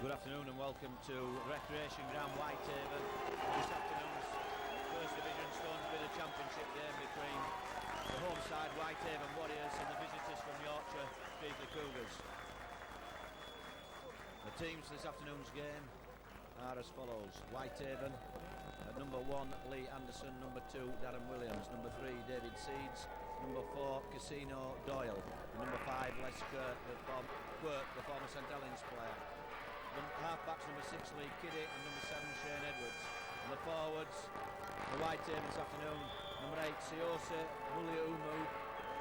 Good afternoon and welcome to Recreation Ground Whitehaven. This afternoon's First Division Stonesbridge Championship game between the home side Whitehaven Warriors and the visitors from Yorkshire, Keighley Cougars. The teams for this afternoon's game are as follows. Whitehaven at number 1 Lee Anderson, number 2 Darren Williams, number 3 David Seeds, number 4 Casino Doyle, and number 5 Les Quirk, the former St Helens player. Half-backs number 6 Lee Kiddy and number 7 Shane Edwards. And the forwards, the Whitehaven this afternoon, number 8 Siose Muliumu,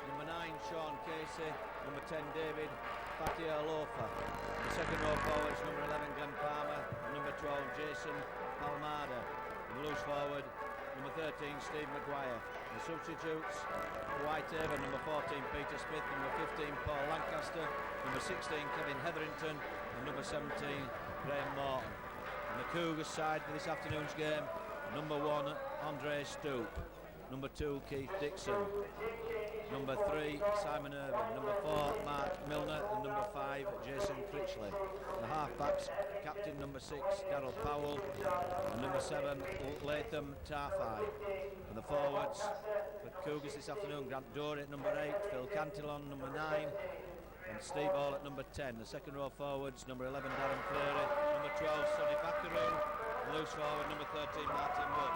number 9 Sean Casey, number 10 David Fatialofa. The second row forwards, number 11 Glenn Palmer, and number 12 Jason Palmada. And the loose forward, number 13 Steve Maguire. The substitutes, Whitehaven, number 14 Peter Smith, number 15 Paul Lancaster, number 16 Kevin Hetherington, and number 17 Graham Morton. And the Cougars side for this afternoon's game, number 1 Andre Stoop, number 2 Keith Dixon, number 3 Simon Irvin, number 4 Mark Milner, and number 5 Jason Critchley. The half-backs, captain number 6 Darryl Powell, and number 7 Latham Tarfai. And the forwards for Cougars this afternoon, Grant Dory at number 8, Phil Cantillon number 9, and Steve Hall at number 10. The second row forwards, number 11 Darren Fleury, number 12 Sonny Backaroo, and loose forward number 13 Martin Wood.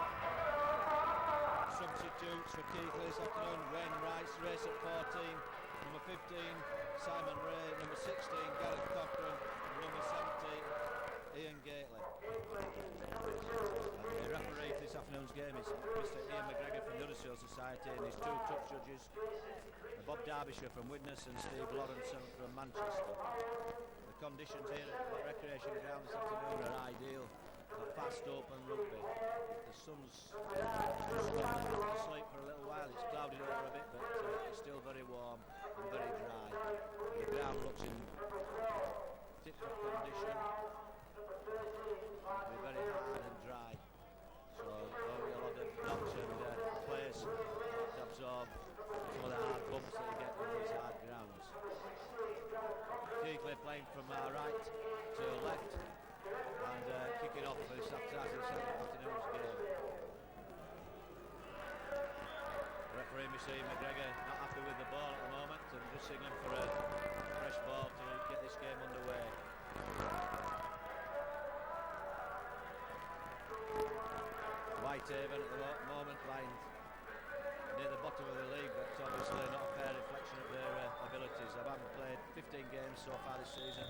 Substitutes for Keighley this afternoon, Wayne Rice, race at 14, number 15 Simon Ray, number 16 Gareth Cochran, and number 17 Ian Gately. And the referee for this afternoon's game is Mr Ian McGregor from the Huddersfield Society, and his two touch judges are Bob Derbyshire from Widnes and Steve Lawrence from Manchester. The conditions here at Recreation Ground this afternoon are ideal for fast open rugby. The sun's asleep for a little while, it's clouded over a bit, but it's still very warm and very dry. The ground looks in tip-top condition, it'll be very hard and dry, so there'll be a lot of knocks and players to absorb some of the hard bumps that you get on these hard grounds. Keighley playing from right to left and kicking off for this afternoon's game. Referee Mr Ian McGregor not happy with the ball at the moment and just signaling for a fresh ball to get this game underway. Whitehaven at the moment lying near the bottom of the league, but it's obviously not a fair reflection of their abilities. They haven't played 15 games so far this season,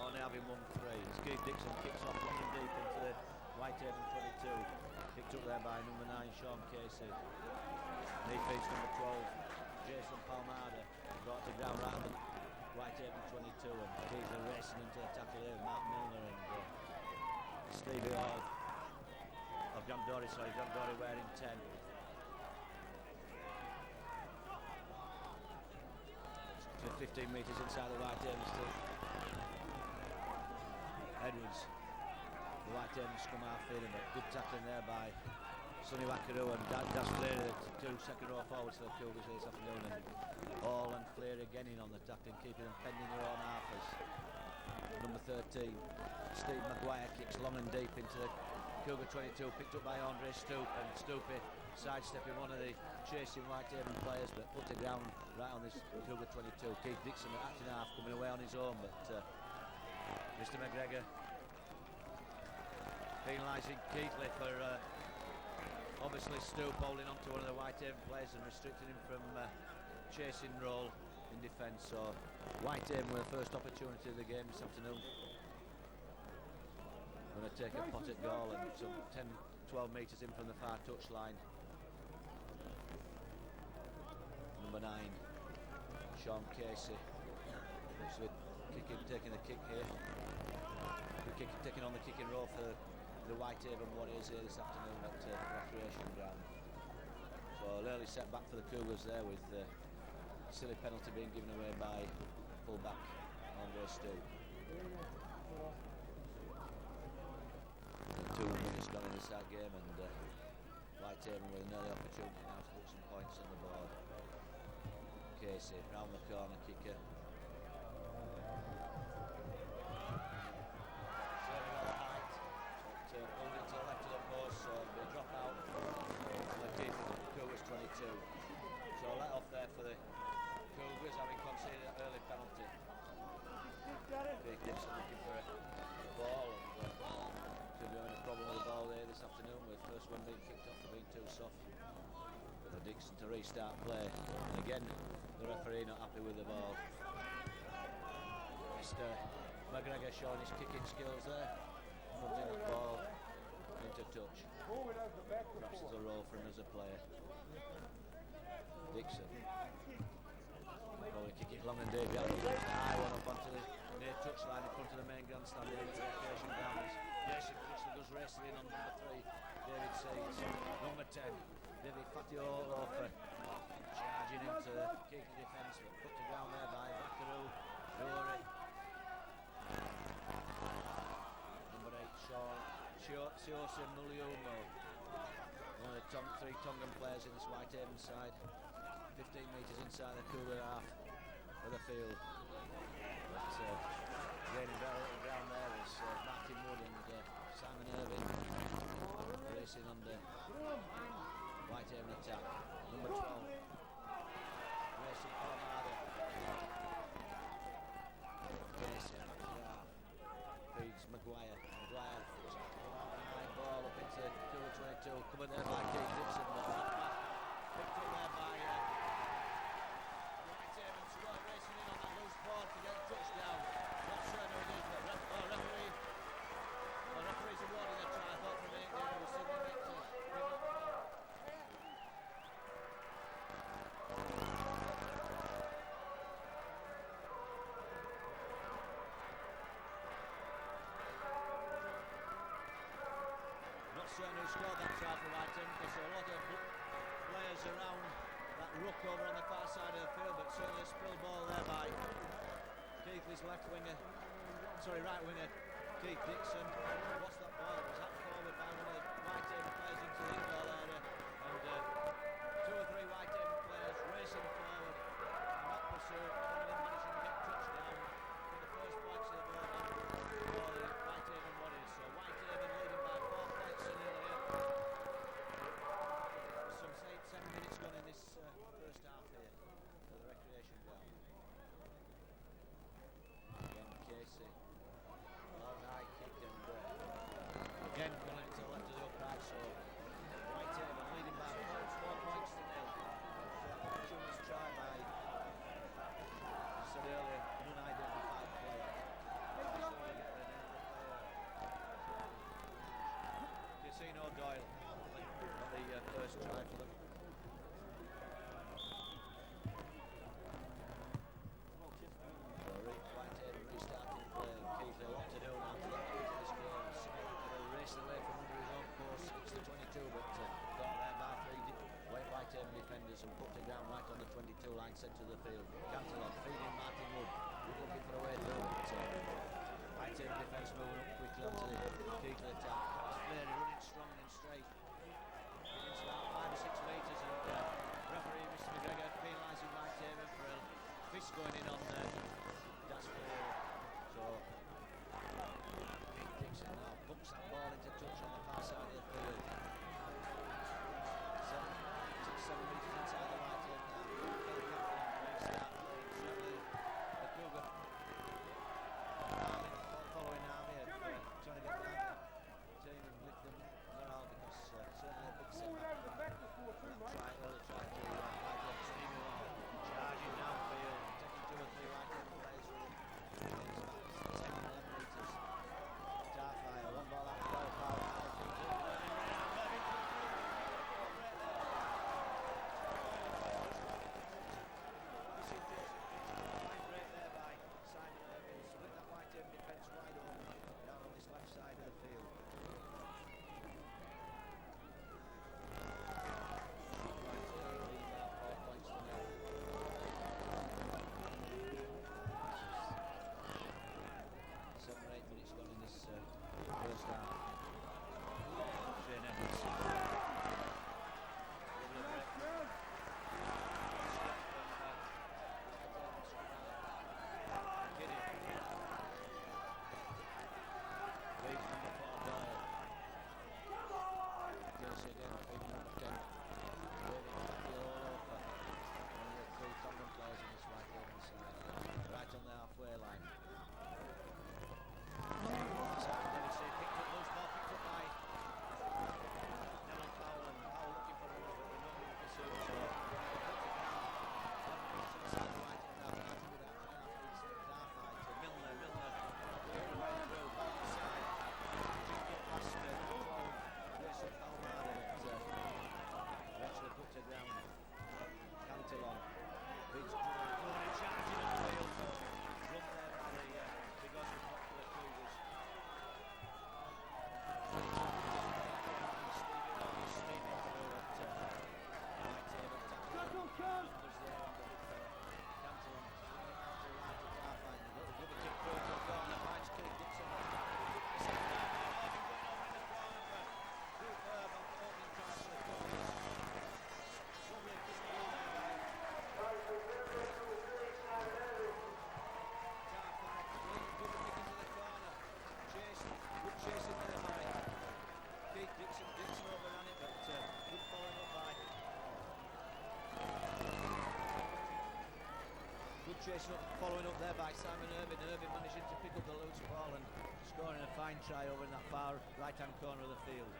only having won 3. Keith Dixon kicks off long and deep into the Whitehaven 22, picked up there by number 9 Sean Casey. He feeds number 12 Jason Palmada, brought to ground right on the Whitehaven 22, and Keighley racing into the tackle here, Mark Milner and Stevie Hall of Grant Dory wearing 10. 15 metres inside the Whitehaven still. Edwards, the Whitehaven scrum half feeling, but good tackling there by Sonny Wackaroo and Das Fleary, the two second row forwards for the Cougars this afternoon, and Hall and Fleary again in on the tackling, keeping them pending their own halfers. Number 13, Steve Maguire kicks long and deep into the Cougar 22, picked up by Andre Stoop, and Stoopy sidestepping one of the chasing Whitehaven players, but put the ground right on this Cougar 22. Keith Dixon at acting half coming away on his own, but Mr McGregor penalising Keighley for obviously Stoop holding on to one of the Whitehaven players and restricting him from chasing role in defence. So Whitehaven with the first opportunity of the game this afternoon. Going to take a pot at goal and some 10-12 metres in from the far touchline. Number 9 Sean Casey actually taking the kick here, taking on the kicking role for the Whitehaven Warriors here this afternoon at Recreation Ground. So an early setback for the Cougars there, with a silly penalty being given away by full-back Andre Stoop. 2 minutes gone in this game, and Whitehaven with an early opportunity now to put some points on the board. Casey round the corner, kicker. 22. So let off there for the Cougars, having conceded an early penalty. Keith Dixon looking for a ball, and should be having a problem with the ball there this afternoon, with the first one being kicked off for being too soft. But for Dixon to restart play, and again the referee not happy with the ball. Mr. McGregor showing his kicking skills there, fronting the ball into touch. Perhaps it's a role for him as a player. Dixon probably kick it long and deep. The high one up onto the near touchline in front of the main grandstand there at the recreation grounds. Jason Dixon does racing in on number 3, David Seeds. Number 10, David Fatio-Lofer, charging into the keeper defence, but put to ground there by Bakaru Dori. Number 8, Siose Muliumo, one of the 3 Tongan players in this Whitehaven side. 15 metres inside the Cougar half of the field. But gaining very little ground there is Martin Wood and Simon Irving racing under Whitehaven attack. Number 12, racing Colorado. Casey feeds Maguire. Maguire high ball up into Cougar 22. Coming there by Keith Dixon. Picked up there by Whitehaven squad, racing in on that loose ball to get a touchdown. Not sure who it is, but referee's awarding a try. I thought from it there was Sidney Nixon. Not certain who scored that try for Whitehaven, because there are a lot of players around that ruck over on the far side of the field, but certainly a spill ball there by Keighley's right winger, Keith Dixon. What's that ball? It was hacked forward by one of the Whitehaven players into the in-goal area, and 2 or 3 Whitehaven players racing forward in that pursuit, finally managing to get a touchdown for the first points of the ball for the Whitehaven Warriors. So Whitehaven leading by 4 points to nil here. Some 7 minutes gone in this first half here for the recreation ground. Again Casey, long high kick, and again pulling it to the left of the upright, so Whitehaven leading by 4 points to nil. Opportunist try by, as I said earlier, an unidentified player. Casino Doyle got the first try for them. Whitehaven restarting play. Keighley a lot to do now to get back into this game. Smith racing away from under his own post, 6-22, but got there by 3 Whitehaven defenders and put the ground right on the 22 line centre of the field. Cantelon feeding Martin Wood, looking for a way through, but Whitehaven defence moving up quickly onto the Keighley attack. Fleury running strong and straight. It's about 5 or 6 metres, and referee Mr. McGregor penalising Whitehaven for a fist going in on that's Fleury. So Keith Dixon now bumps that ball into touch on the far side of the field. 7 metres inside the Whitehaven now. Restart playing. Certainly the Cougar following army of trying to get behind the team and lift them morale, because certainly a big setback. Early try to fight the extremely long, charging downfield, taking 2 or 3 Whitehaven players with him. It's about 10 11 metres. Starfire, one ball out the goal, foul. Good chasing up, following up there by Simon Irving. Irving managing to pick up the loose ball and scoring a fine try over in that far right-hand corner of the field.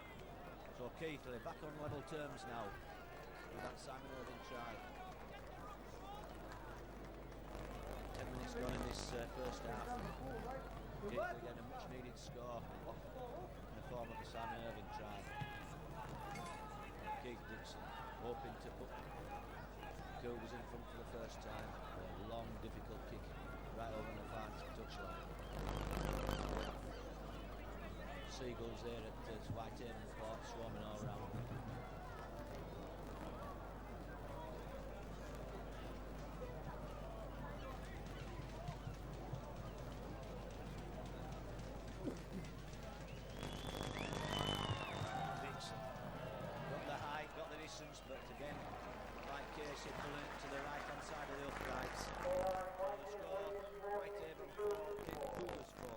So Keighley back on level terms now with that Simon Irving try. 10 minutes gone in this first half. Keighley getting a much needed score in the form of the Simon Irving try. Keith Dixon hoping to put Cougars in front for the first time. A long, difficult kick right over the far touchline. Seagulls there at Whitehaven Port, swarming all round. Dixon got the height, got the distance, but again, like Casey pulling it to the right-hand side of the uprights. The score, Whitehaven 4, Cougars 4.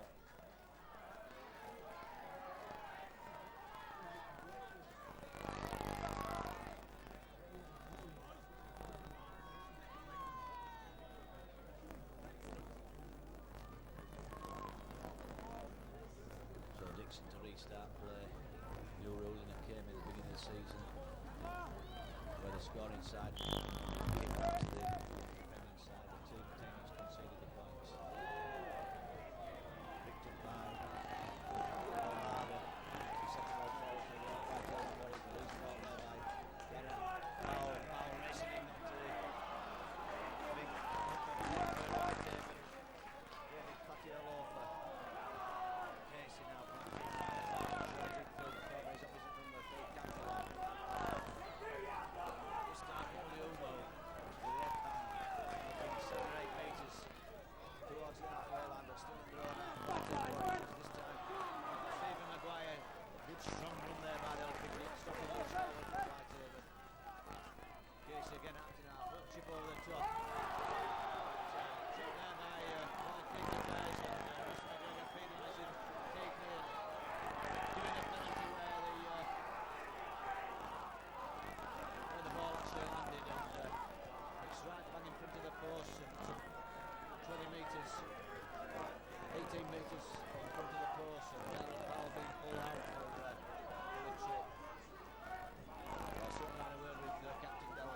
So Dixon to restart play. New ruling that came in the beginning of the season, where the scoring side came back to the defending side. The two teams conceded the points. Picked up by Omada. The second ball forward to the right over the body. The loose ball there by Gerrard. Powell racing in onto the big Whitehaven. David Patialofa. Casey now flanking by midfield for his opposite number 3, Cantillon. This time Uliumo with the head bang, looking 7 or 8 metres towards the halfway line, but still under own half. This time Stephen Maguire, good strong run there by the Elfie, stopping the score for Whitehaven. Casey again acting out, hook chip over the top. Shot there by Colin Keighley Bears, and Russ McGregor penalising Keighley and giving a penalty where the ball actually landed, and it's right bang in front of the post, and 20 metres, 18 metres in front of the post, and the ball being pulled out for the chip. Well, certainly having a word with Captain Del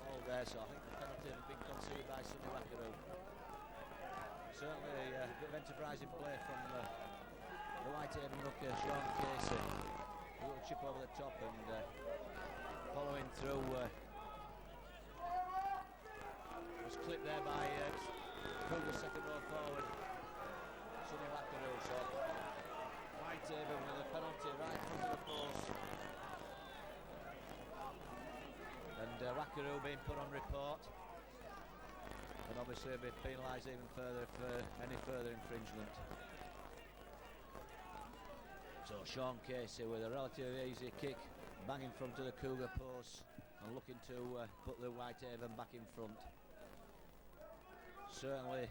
all there, so I think the penalty has been conceded by Sonny Wackaroo. Certainly a bit of enterprising play from the Whitehaven hooker, Sean Casey. A little chip over the top and following through was clipped there by Cougar's second row forward, Sonny Wackaroo. So Whitehaven with a penalty right in front of the post. And Wackaroo being put on report, and obviously will be penalised even further for any further infringement. So Sean Casey with a relatively easy kick, bang in front of the Cougar post, and looking to put the Whitehaven back in front. Certainly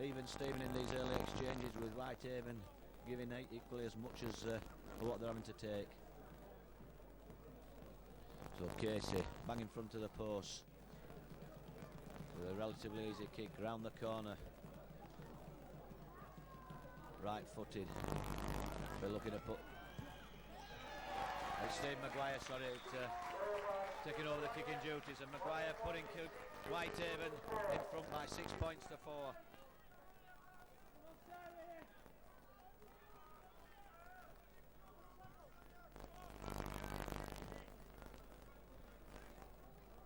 even Stephen in these early exchanges with Whitehaven giving equally as much as what they're having to take. So Casey bang in front of the post with a relatively easy kick round the corner, right footed. We're looking to put Steve Maguire, taking over the kicking duties, and Maguire putting Whitehaven in front by 6 points to 4.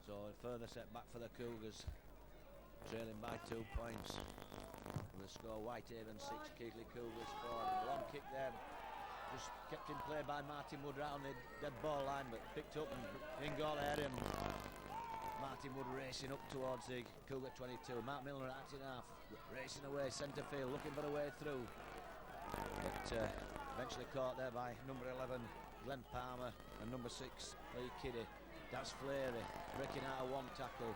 So a further setback for the Cougars, trailing by 2 points. With the score Whitehaven 6, Keighley Cougars 4. Long kick there, just kept in play by Martin Wood round the dead ball line, but picked up and in goal area. Martin Wood racing up towards the Cougar 22. Mark Milner acting half, racing away centre field, looking for a way through. But eventually caught there by number 11 Glenn Palmer and number 6 Lee Kiddy. That's Fleary breaking out of one tackle.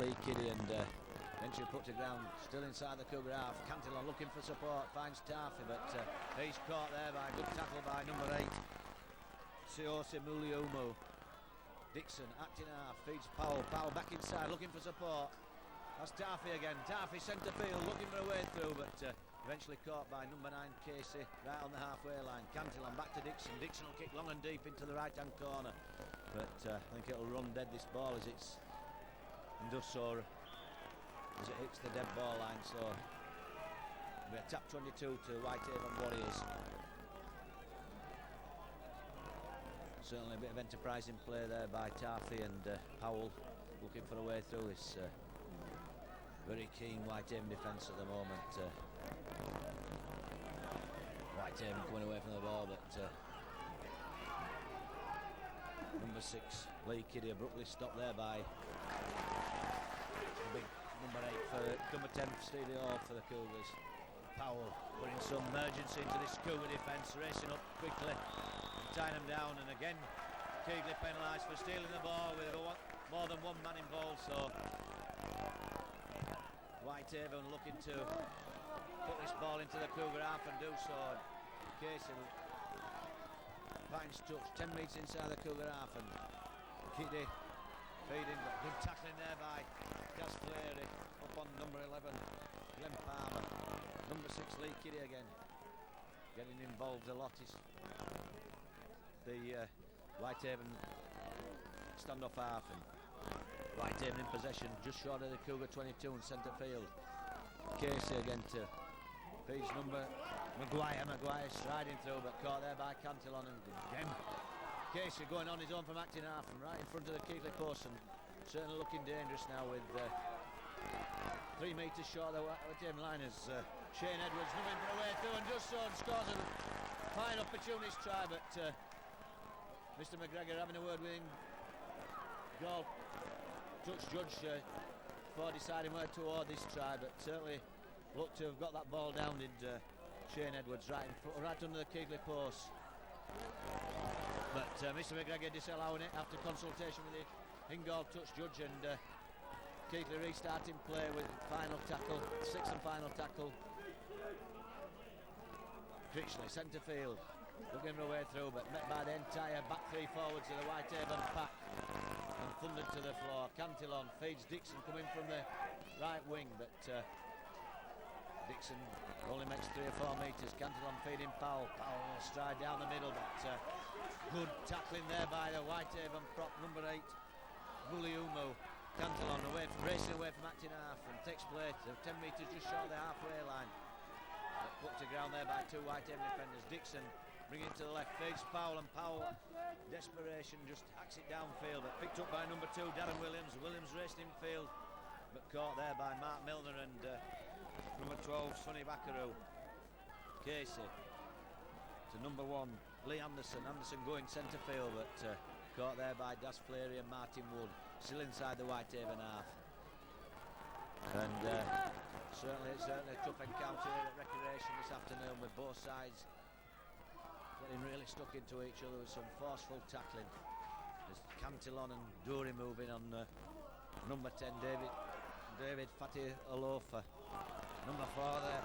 Lee Kiddy and eventually put to ground, still inside the Cougar half. Cantillon looking for support, finds Tarfy, but he's caught there by a good tackle by number 8 Siosi Muliumu. Dixon acting half, feeds Powell. Powell back inside, looking for support. That's Tarfy again. Tarfy centre field, looking for a way through, but eventually caught by number 9 Casey right on the halfway line. Cantillon back to Dixon. Dixon will kick long and deep into the right hand corner, but I think it'll run dead, this ball, as it's and does so as it hits the dead ball line. So we're tap 22 to Whitehaven Warriors. Certainly a bit of enterprising play there by Tarfy, and Powell looking for a way through this very keen Whitehaven defence at the moment. Whitehaven coming away from the ball, but number 6 Lee Kiddie abruptly stopped there by the big number 8 for number 10 Stevie Hall for the Cougars. Powell putting some urgency into this Cougar defence, racing up quickly, tying them down, and again Keighley penalised for stealing the ball with more than one man involved. So Whitehaven looking to put this ball into the Cougar half and do so. Casey finds touch 10 metres inside the Cougar half, and Kiddie feeding, but good tackling there by Gaz Fleary up on number 11 Glenn Palmer. Number 6 Lee Kiddie again getting involved a lot. Is the Whitehaven stand-off half, and Whitehaven in possession just short of the Cougar 22 in centre field. Casey again to feeds number Maguire. Maguire striding through, but caught there by Cantillon, and again Casey going on his own from acting half and right in front of the Keighley post, and certainly looking dangerous now with 3 metres short of the Whitehaven line as Shane Edwards moving for a way through and just so, and scores a fine opportunist try, but Mr McGregor having a word with him. Goal touch judge before deciding where to award this try, but certainly looked to have got that ball down, did Shane Edwards, right under the Keighley post. But Mr McGregor disallowing it after consultation with the Hingall touch judge, and Keighley restarting play with final tackle, 6th and final tackle. Critchley centre field, looking for a way through, but met by the entire back 3 forwards of the Whitehaven pack and thundered to the floor. Cantillon feeds Dixon coming from the right wing, but Dixon only makes 3 or 4 metres. Cantillon feeding Powell. Powell will stride down the middle, but good tackling there by the Whitehaven prop number 8 Guliumu. Cantillon racing away from acting half and takes play to 10 metres just short of the halfway line. Put to ground there by 2 Whitehaven defenders. Dixon bringing it to the left, feeds Powell, and Powell, desperation, just hacks it downfield, but picked up by number 2 Darren Williams. Williams raced infield, but caught there by Mark Milner and number 12 Sonny Baccaroo. Casey to number 1 Lee Anderson. Anderson going centre field, but caught there by Das Fleary and Martin Wood, still inside the Whitehaven half. And certainly a tough encounter here at Recreation this afternoon, with both sides getting really stuck into each other with some forceful tackling. There's Cantillon and Dury moving on number 10 David Fatih Alofa. Number 4 there,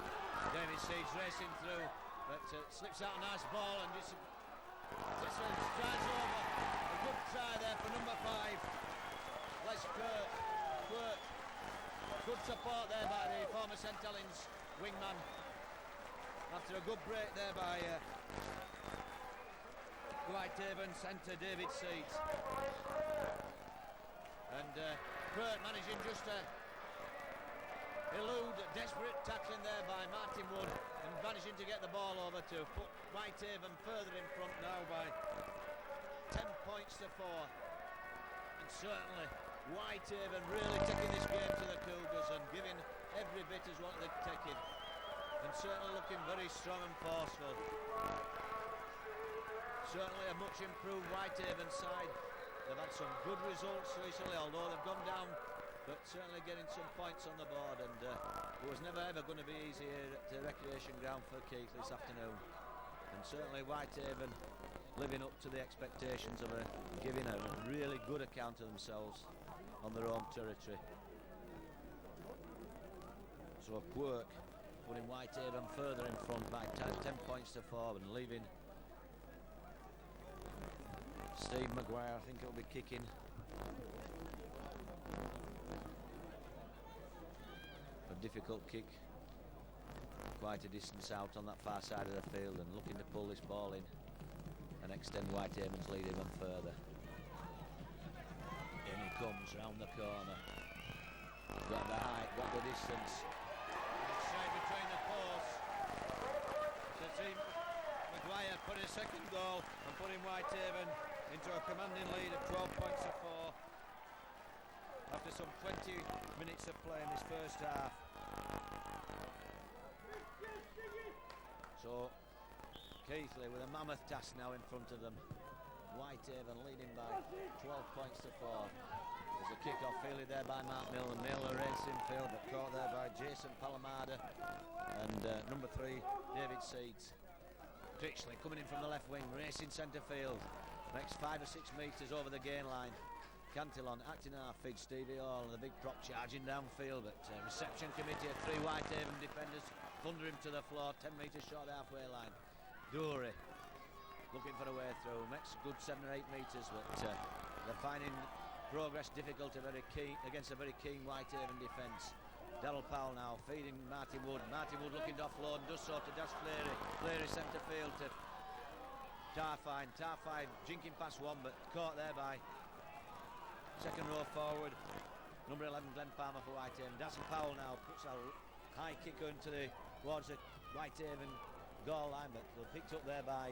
David Seeds racing through, but slips out a nice ball, and this strides over. A good try there for number 5 Les Quirk. Good support there by the former St Helens wingman after a good break there by Whitehaven centre David Seeds. And Quirk managing just to elude desperate tackling there by Martin Wood, and managing to get the ball over to put Whitehaven further in front now by 10 points to 4. And certainly Whitehaven really taking this game to the Cougars and giving every bit as what they're taking, and certainly looking very strong and forceful. Certainly a much improved Whitehaven side. They've had some good results recently, although they've gone down, but certainly getting some points on the board, and it was never ever going to be easy here at the Recreation Ground for Keighley this afternoon. And certainly Whitehaven living up to the expectations of giving a really good account of themselves on their own territory. So Quirk putting Whitehaven further in front by 10 points to 4, and leaving Steve Maguire, I think he'll be kicking. A difficult kick. Quite a distance out on that far side of the field, and looking to pull this ball in and extend Whitehaven's lead even further. In he comes round the corner. Got the height, got the distance. It's straight between the posts. So team Maguire put a second goal and putting Whitehaven into a commanding lead of 12 points to 4 after some 20 minutes of play in this first half. So Keighley with a mammoth task now in front of them. Whitehaven leading by 12 points to 4. There's a kick-off fielded there by Mark Milner. Milner racing field, but caught there by Jason Palomada and number 3 David Seeds. Critchley coming in from the left wing, racing centre field. Makes 5 or 6 metres over the gain line. Cantillon acting half feed Stevie Hall, and the big prop charging downfield, but reception committee of 3 Whitehaven defenders thunder him to the floor 10 metres short of the halfway line. Dury looking for a way through, makes a good 7 or 8 metres, but they're finding progress difficult against a very keen Whitehaven defence. Daryl Powell now feeding Marty Wood. Marty Wood looking to offload and does so to Dash Cleary. Cleary centre field to Tarfine. Tarfine jinking past one, but caught there by second row forward, number 11 Glenn Palmer for Whitehaven. Dazzle Powell now puts a high kick towards the Whitehaven goal line, but picked up there by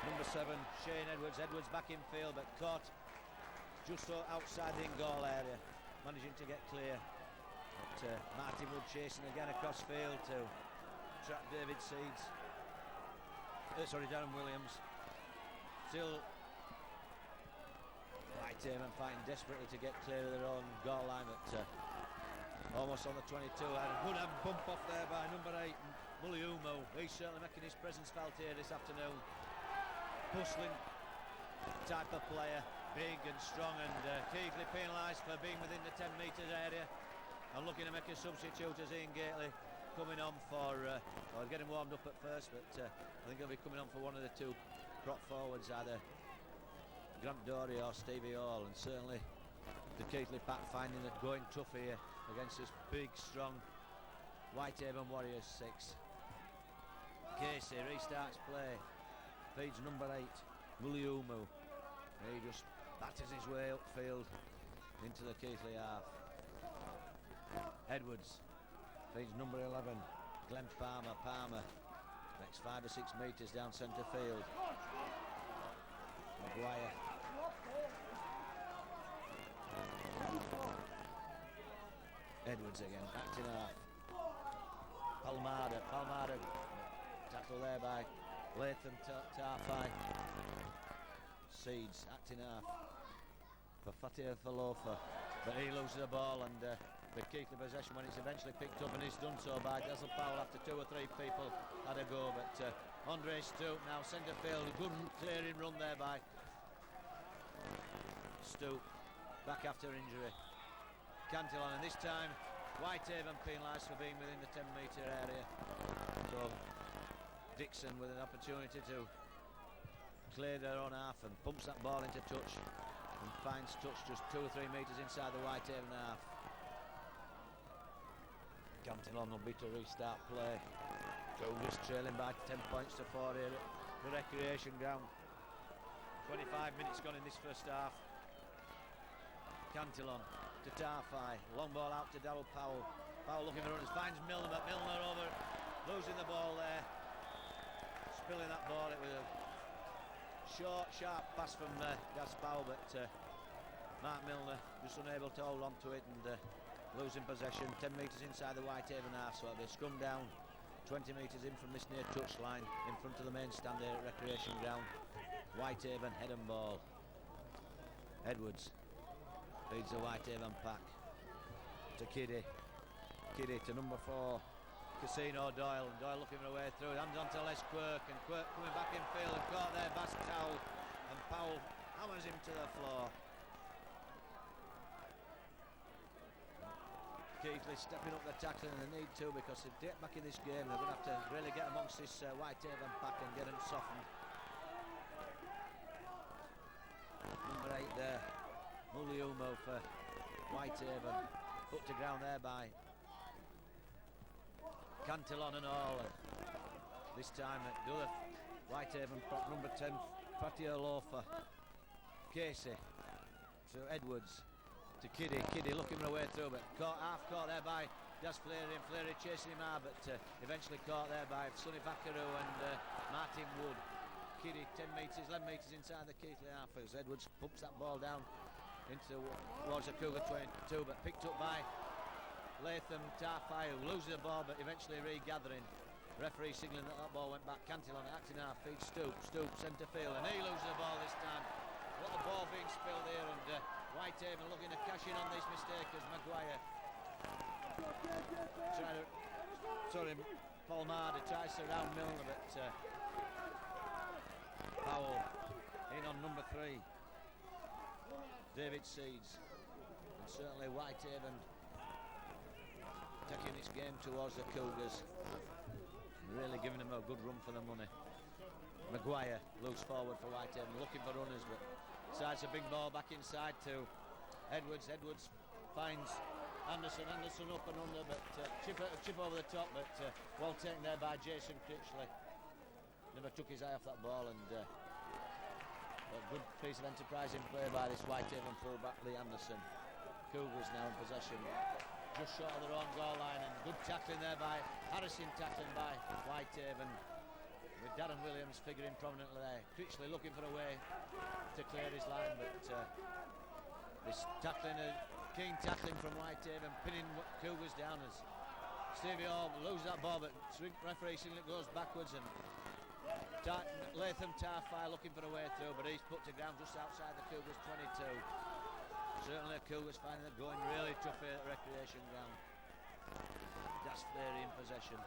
number 7 Shane Edwards. Edwards back in field, but caught just outside the in-goal area, managing to get clear. But Martin Wood chasing again across field to trap David Seeds. Darren Williams. Still Whitehaven fighting desperately to get clear of their own goal line, but almost on the 22. Had a good bump off there by number 8 Muliumo. He's certainly making his presence felt here this afternoon. Bustling type of player, big and strong, and Keighley penalised for being within the 10 metres area and looking to make a substitute as Ian Gately coming on for getting warmed up at first, but I think he'll be coming on for one of the 2 prop forwards, either Grant Dory or Stevie Hall, and certainly the Keighley pack finding it going tough here against this big, strong Whitehaven Warriors 6. Casey restarts play, feeds number 8 Muliumu. He just batters his way upfield into the Keighley half. Edwards feeds number 11 Glenn Palmer. Palmer makes 5 or 6 metres down centre field. Maguire. Edwards again, acting half. Palomada tackled there by Latham Tarfai. Seeds acting half for Fatia Falofa, but he loses the ball, and the Keighley possession when it's eventually picked up, and he's done so by Dazzle Powell after 2 or 3 people had a go, but Andre Stoop now centre field, a good clearing run there by Stoop, back after injury. Cantillon, and this time Whitehaven penalised for being within the 10 metre area, so Dixon with an opportunity to clear their own half and pumps that ball into touch and finds touch just 2 or 3 metres inside the Whitehaven half. Cantillon will be to restart play. Cougars trailing by 10 points to 4 here at the recreation ground. 25 minutes gone in this first half. Cantillon to Tarfai, long ball out to Daryl Powell. Powell looking for runners, finds Milner, but Milner over, losing the ball there. Spilling that ball, it was a short, sharp pass from Das Powell, but Mark Milner just unable to hold on to it and losing possession 10 metres inside the Whitehaven half, so they scrum down 20 metres in from this near touchline in front of the main stand there at recreation ground. Whitehaven head and ball. Edwards feeds the Whitehaven pack to Kiddy to number 4 Casino Doyle, and Doyle looking for a way through, hands on to Les Quirk, and Quirk coming back in field and caught there by Powell, and Powell hammers him to the floor. Keighley stepping up the tackling, and they need to, because to get back in this game they're going to have to really get amongst this Whitehaven pack and get them softened. Muliumo for Whitehaven, put to ground there by Cantillon and all. This time the other Whitehaven prop, number 10, Patiolo for Casey, to Edwards, to Kiddy looking for a way through, but half caught there by Das Fleury, and Fleury chasing him hard, but eventually caught there by Sonny Vaccarou and Martin Wood. Kiddy 10 metres, 11 metres inside the Keighley half, as Edwards pumps that ball down towards the Cougar 22, but picked up by Latham Tarfai, who loses the ball but eventually regathering. Referee signalling that ball went back. Cantillon acting half feet, Stoop centre field, and he loses the ball this time. A lot of ball being spilled here, and Whitehaven looking to cash in on this mistake as Maguire Paul Marder tries to round Milner, but Powell in on number 3, David Seeds, and certainly Whitehaven taking this game towards the Cougars, really giving them a good run for the money. Maguire looks forward for Whitehaven, looking for runners, but decides a big ball back inside to Edwards. Edwards finds Anderson up and under, but chip over the top, but well taken there by Jason Critchley. Never took his eye off that ball, and a good piece of enterprising play by this Whitehaven full-back Lee Anderson. Cougars now in possession, just short of their own goal line, and good tackling there by Harrison, tackling by Whitehaven, with Darren Williams figuring prominently there. Critchley looking for a way to clear his line, but this tackling, keen tackling from Whitehaven, pinning Cougars down as Stevie Hall loses that ball, but referee signal goes backwards, and Latham Tarfai looking for a way through, but he's put to ground just outside the Cougars 22. Certainly the Cougars finding it going really tough here at the recreation ground. Das Fleury in possession,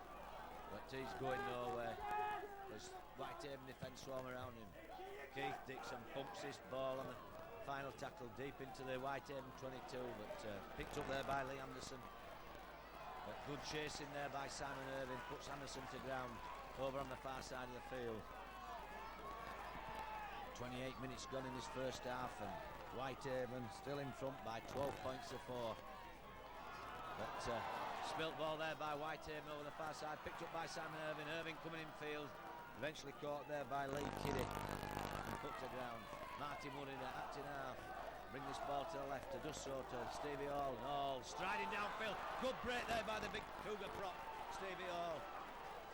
but he's going nowhere as Whitehaven defence swarm around him. Keith Dixon pumps this ball on the final tackle deep into the Whitehaven 22, but picked up there by Lee Anderson. But good chasing there by Simon Irving, puts Anderson to ground over on the far side of the field. 28 minutes gone in this first half, and Whitehaven still in front by 12 points to 4. But spilt ball there by Whitehaven over the far side, picked up by Simon Irving. Irving coming in field, eventually caught there by Lee Kiddy and put to ground. Martin Wood in the acting half, bring this ball to the left to does so to Stevie Hall, and Hall striding downfield. Good break there by the big Cougar prop, Stevie Hall.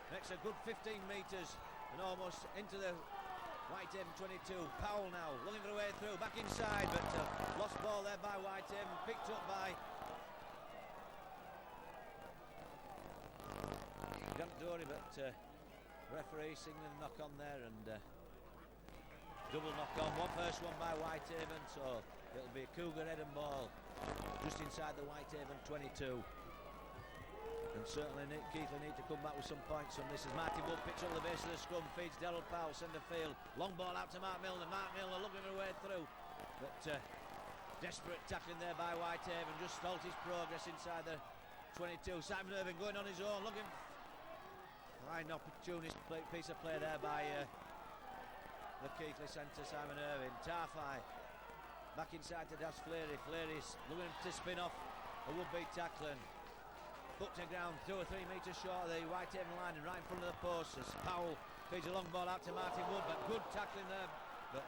Makes a good 15 metres and almost into the Whitehaven 22. Powell now looking for a way through, back inside, but lost ball there by Whitehaven, picked up by Grant Dory, but referee signaling knock on there, and double knock on. First one by Whitehaven, so it'll be a Cougar head and ball just inside the Whitehaven 22. And certainly Keighley need to come back with some points from this as Martin Wood picks up the base of the scrum, feeds Daryl Powell, centre field, long ball out to Mark Milner. Mark Milner looking for a way through, but desperate tackling there by Whitehaven, just stalled his progress inside the 22. Simon Irving going on his own, looking fine opportunist piece of play there by the Keighley centre, Simon Irving. Tarfai back inside to Das Fleury. Fleury's looking to spin off a would-be tackling. Put to ground 2 or 3 metres short of the Whitehaven line and right in front of the post as Powell feeds a long ball out to Martin Wood, but good tackling there, but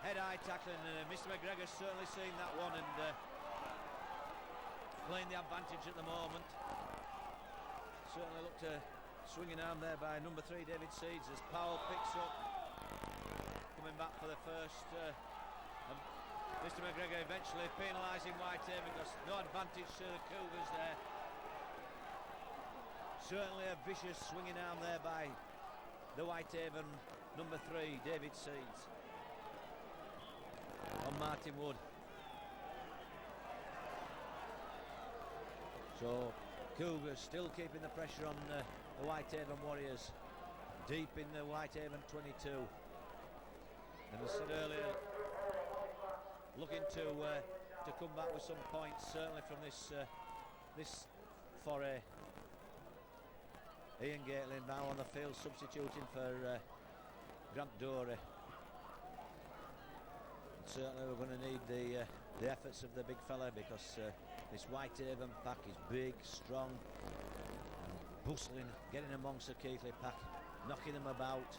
head-high tackling. Mr McGregor's certainly seen that one and playing the advantage at the moment. Certainly looked to swinging arm there by number 3 David Seeds as Powell picks up, coming back for the first. Mr McGregor eventually penalising Whitehaven because no advantage to the Cougars there. Certainly a vicious swinging arm there by the Whitehaven number 3 David Seeds on Martin Wood. So Cougars still keeping the pressure on the Whitehaven Warriors deep in the Whitehaven 22, and as I said earlier, looking to come back with some points certainly from this foray. Ian Gately now on the field substituting for Grant Dory. Certainly we're going to need the efforts of the big fella, because this Whitehaven pack is big, strong, and bustling, getting amongst the Keighley pack, knocking them about,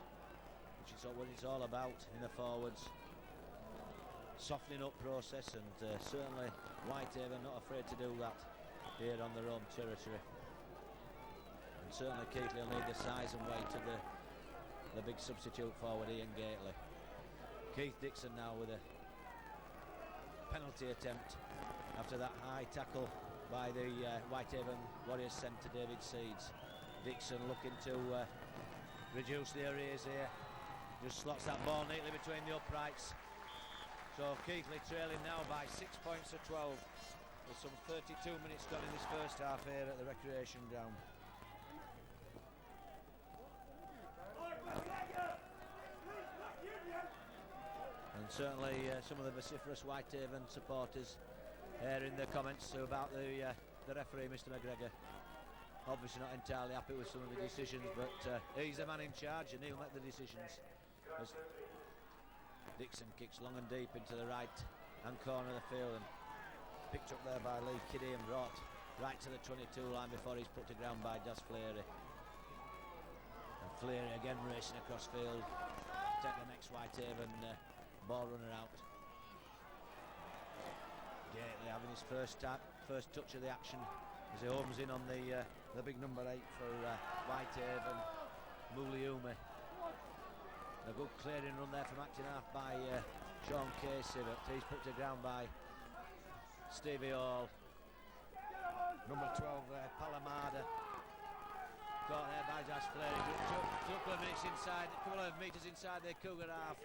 which is what it's all about in the forwards. Softening up process, and certainly Whitehaven not afraid to do that here on their own territory. And certainly Keighley will need the size and weight of the big substitute forward Ian Gately. Keith Dixon now with a penalty attempt after that high tackle by the Whitehaven Warriors centre David Seeds. Dixon looking to reduce the arrears here, just slots that ball neatly between the uprights. So Keighley trailing now by 6 points to 12 with some 32 minutes gone in this first half here at the recreation ground. And certainly some of the vociferous Whitehaven supporters airing their comments about the referee, Mr. McGregor. Obviously not entirely happy with some of the decisions, but he's the man in charge and he'll make the decisions. As Dixon kicks long and deep into the right hand corner of the field, and picked up there by Lee Kiddie and brought right to the 22 line before he's put to ground by Das Fleary. And Fleary again racing across field to take the next Whitehaven ball runner out. Gately having his first touch of the action as he homes in on the big number 8 for Whitehaven, Muliume. A good clearing run there from acting half by Sean Casey, but he's put to ground by Stevie Hall. Number 12 there, Palamada. Caught there by Das Fleary. A couple of metres inside the Cougar half.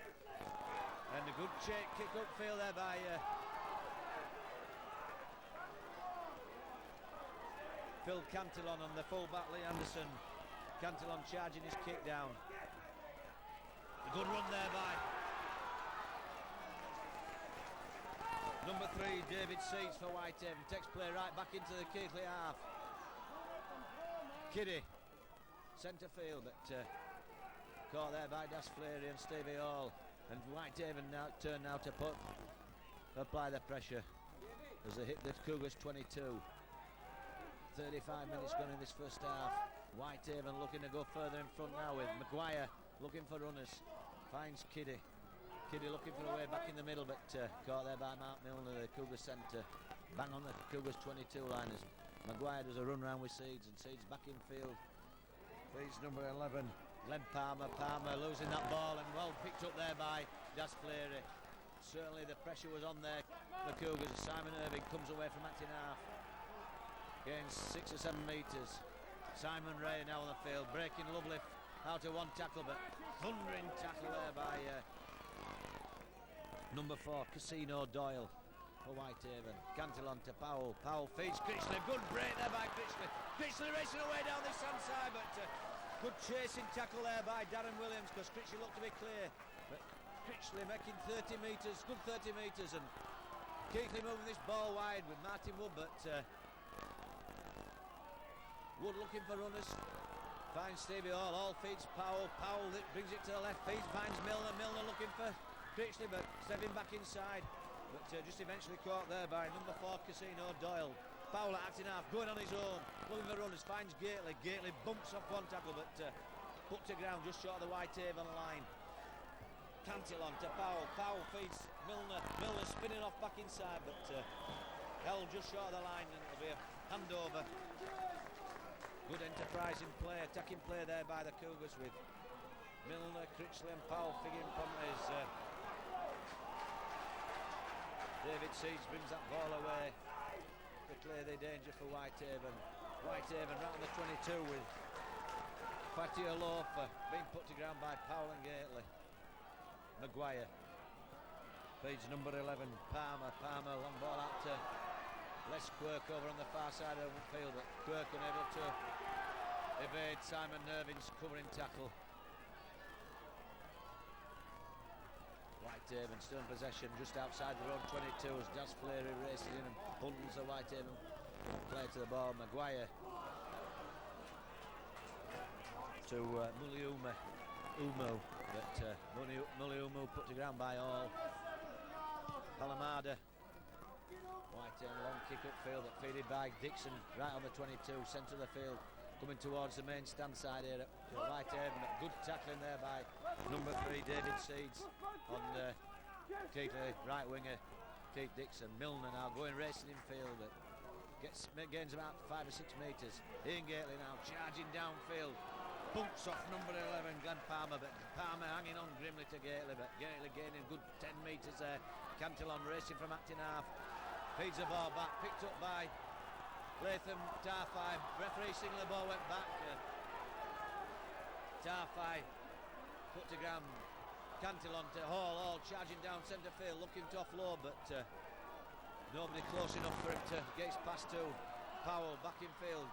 And a good kick upfield there by Phil Cantillon on the full-back Lee Anderson. Cantillon charging his kick down. A good run there by number 3, David Seeds for Whitehaven. Takes play right back into the Keighley half. Kiddie, centre field, but caught there by Das Fleary and Stevie Hall. And Whitehaven now turn to apply the pressure as they hit the Cougars 22. 35 minutes gone in this first half. Whitehaven looking to go further in front now with Maguire looking for runners. Finds Kiddie. Kiddie looking for a way back in the middle, but caught there by Mark Milner, the Cougars centre. Bang on the Cougars 22 liners. Maguire does a run round with Seeds, and Seeds back in field. Feeds number 11. Glenn Palmer losing that ball, and well picked up there by Das Fleary. Certainly the pressure was on there, the Cougars. Simon Irving comes away from acting half. Gains 6 or 7 metres. Simon Ray now on the field, breaking lovely out of one tackle, but thundering tackle there by number 4, Casino Doyle for Whitehaven. Cantillon to Powell. Powell feeds Critchley. Good break there by Critchley. Critchley racing away down this hand side, but good chasing tackle there by Darren Williams, because Critchley looked to be clear. But Critchley making 30 metres, good 30 metres, and Keighley moving this ball wide with Martin Wood, but Wood looking for runners. Finds Stevie Hall. Hall feeds Powell. Powell brings it to the left. Finds Milner. Milner looking for Critchley, but stepping back inside. But just eventually caught there by number 4, Casino Doyle. Powell acting half, going on his own, looking for runners. Finds Gately. Gately bumps off one tackle, but put to ground just short of the Whitehaven line. Cantillon to Powell. Powell feeds Milner. Milner spinning off back inside, but held just short of the line, and it'll be a handover. Good enterprising play, attacking play there by the Cougars with Milner, Critchley and Powell figuring upon as David Seeds brings that ball away to clear the danger for Whitehaven. Whitehaven right on the 22 with Fatih Alofa being put to ground by Powell and Gately. Maguire feeds number 11, Palmer. Long ball out to Les Quirk over on the far side of the field, but Quirk unable to evade Simon Irving's covering tackle. Whitehaven still in possession just outside their own 22 as Das Fleary races in and bundles the Whitehaven player to the ball. Maguire to Muliume, but Muliume put to ground by Hall. Palomada. Whitehaven long kick upfield, feeded by Dixon right on the 22, centre of the field, coming towards the main stand side here at Whitehaven. Good tackling there by number 3 David Seeds on keighley right winger Keith Dixon. Milner now going racing in field, but gains about 5 or 6 metres. Ian Gately now charging downfield, bumps off number 11 Glenn Palmer, but Palmer hanging on grimly to Gately, but Gately gaining good 10 metres there. Cantillon racing from acting half, feeds the ball back, picked up by Latham Tarfai. Referee signal, the ball went back. Tarfai put to ground. Cantillon to Hall charging down centre field, looking to offload, but nobody close enough for him to get his pass to. Powell back in field,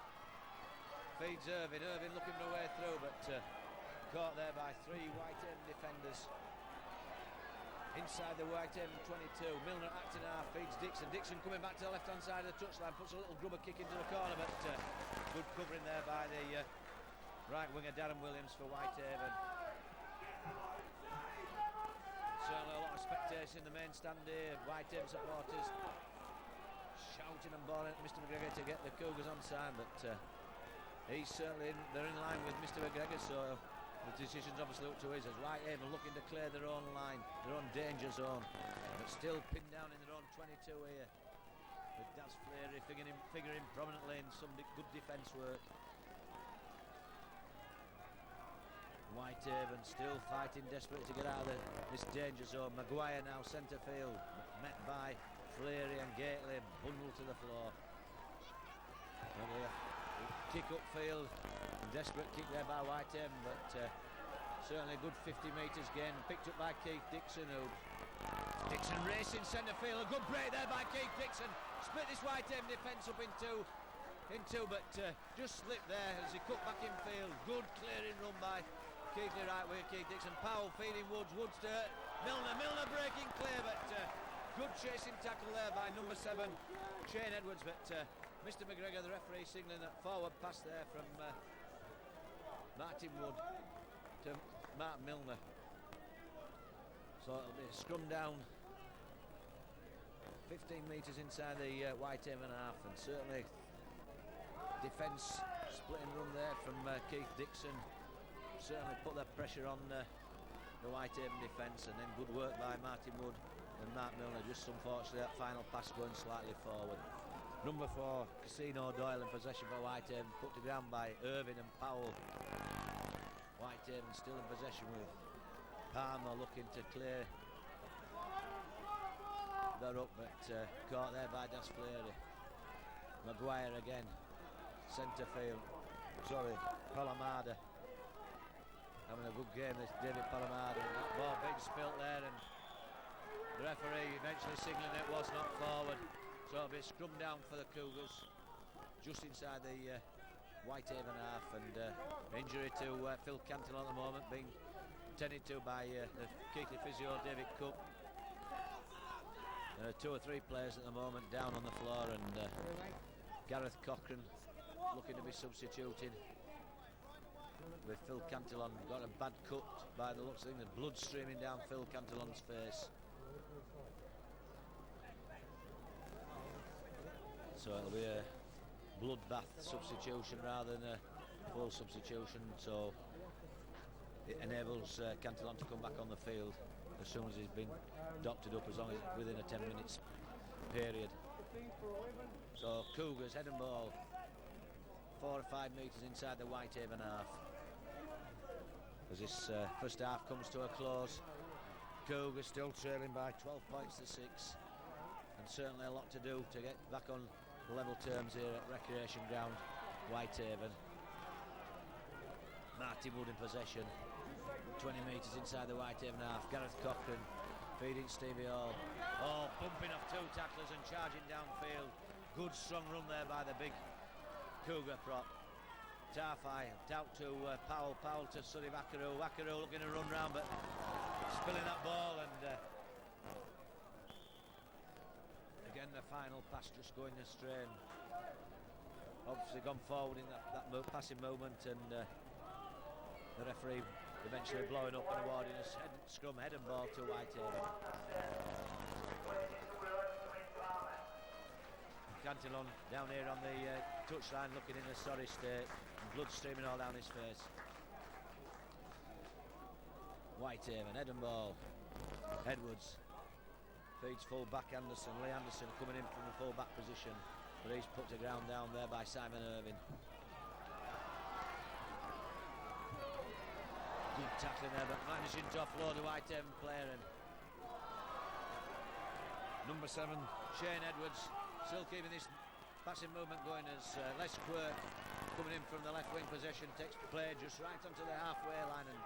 feeds Irvin looking for a way through, but caught there by 3 Whitehaven defenders. Inside the Whitehaven 22, Milner acting half, feeds Dixon coming back to the left hand side of the touchline, puts a little grubber kick into the corner, but good covering there by the right winger Darren Williams for Whitehaven. Certainly a lot of spectators in the main stand here. Whitehaven supporters shouting and bawling at Mr McGregor to get the Cougars on side, but they're in line with Mr McGregor, so the decision's obviously up to his, as Whitehaven looking to clear their own line, their own danger zone, but still pinned down in their own 22 here, with Daz Fleary figuring prominently in some good defence work. Whitehaven still fighting desperately to get out of this danger zone. Maguire now centre field, met by Fleary and Gately, bundled to the floor. Kick upfield, desperate kick there by Whitehaven, but certainly a good 50 metres gain, picked up by Keith Dixon, Dixon racing centre field, a good break there by Keith Dixon, split this Whitehaven defence up in two, but just slipped there as he cut back in field. Good clearing run by keighley right wing Keith Dixon. Powell feeding Woods to Milner breaking clear, but good chasing tackle there by number 7 Shane Edwards, but Mr McGregor, the referee, signalling that forward pass there from Martin Wood to Mark Milner. So it'll be a scrum down 15 metres inside the Whitehaven half, and certainly defence splitting run there from Keith Dixon. Certainly put that pressure on the Whitehaven defence, and then good work by Martin Wood and Mark Milner. Just unfortunately that final pass going slightly forward. Number 4 Casino Doyle in possession for Whitehaven, put to ground by Irvin and Powell. Whitehaven still in possession with Palmer looking to clear that up, but caught there by Daz Fleary. Maguire again, centre field, Palomada having a good game, this David Palomada. That ball big spilt there, and the referee eventually signalling it was not forward. So it'll be a scrum down for the Cougars, just inside the Whitehaven half, and injury to Phil Cantillon at the moment, being tended to by the keighley physio David Cook. There are 2 or 3 players at the moment down on the floor, and Gareth Cochran looking to be substituted, with Phil Cantillon got a bad cut by the looks of things, the blood streaming down Phil Cantillon's face. So it'll be a bloodbath substitution rather than a full substitution, so it enables Cantillon to come back on the field as soon as he's been doctored up, as long as it's within a 10 minutes period. So Cougars head and ball 4 or 5 metres inside the Whitehaven half. As this first half comes to a close, Cougars still trailing by 12 points to 6, and certainly a lot to do to get back on level terms here at Recreation Ground, Whitehaven. Martin Wood in possession, 20 metres inside the Whitehaven half. Gareth Cochran feeding Stevie Hall. Bumping off 2 tacklers and charging downfield. Good strong run there by the big Cougar prop. Tarfai out to Powell to Sonny Wakaru looking to run round, but spilling that ball, and again the final pass just going astray. Obviously gone forward in that passing movement, and the referee eventually blowing up and awarding us scrum head and ball to Whitehaven. Cantillon down here on the touchline, looking in a sorry state, and blood streaming all down his face. Whitehaven, head and ball. Edwards feeds full back Anderson. Lee Anderson coming in from the full back position, but he's put to ground down there by Simon Irving. Good tackling there, but managing to offload the Whitehaven player. And number 7, Shane Edwards, still keeping this passing movement going as Les Quirk coming in from the left wing possession, takes play just right onto the halfway line and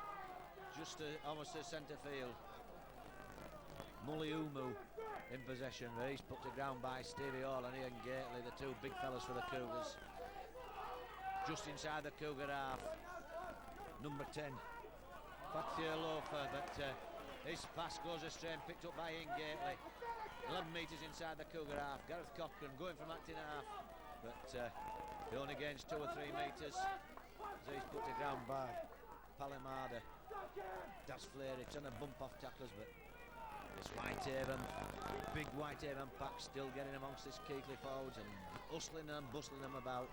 just almost to centre field. Muliumu in possession, but he's put to ground by Stevie Hall and Ian Gately, the two big fellas for the Cougars. Just inside the Cougar half, number 10, Fatia Loafer, but his pass goes astray and picked up by Ian Gately. 11 metres inside the Cougar half. Gareth Cochran going from acting half, but he only gains 2 or 3 metres as he's put to ground by Palamada. Das Flery trying to bump off tacklers, but it's Whitehaven, big Whitehaven pack still getting amongst this Keighley forwards and hustling and bustling them about.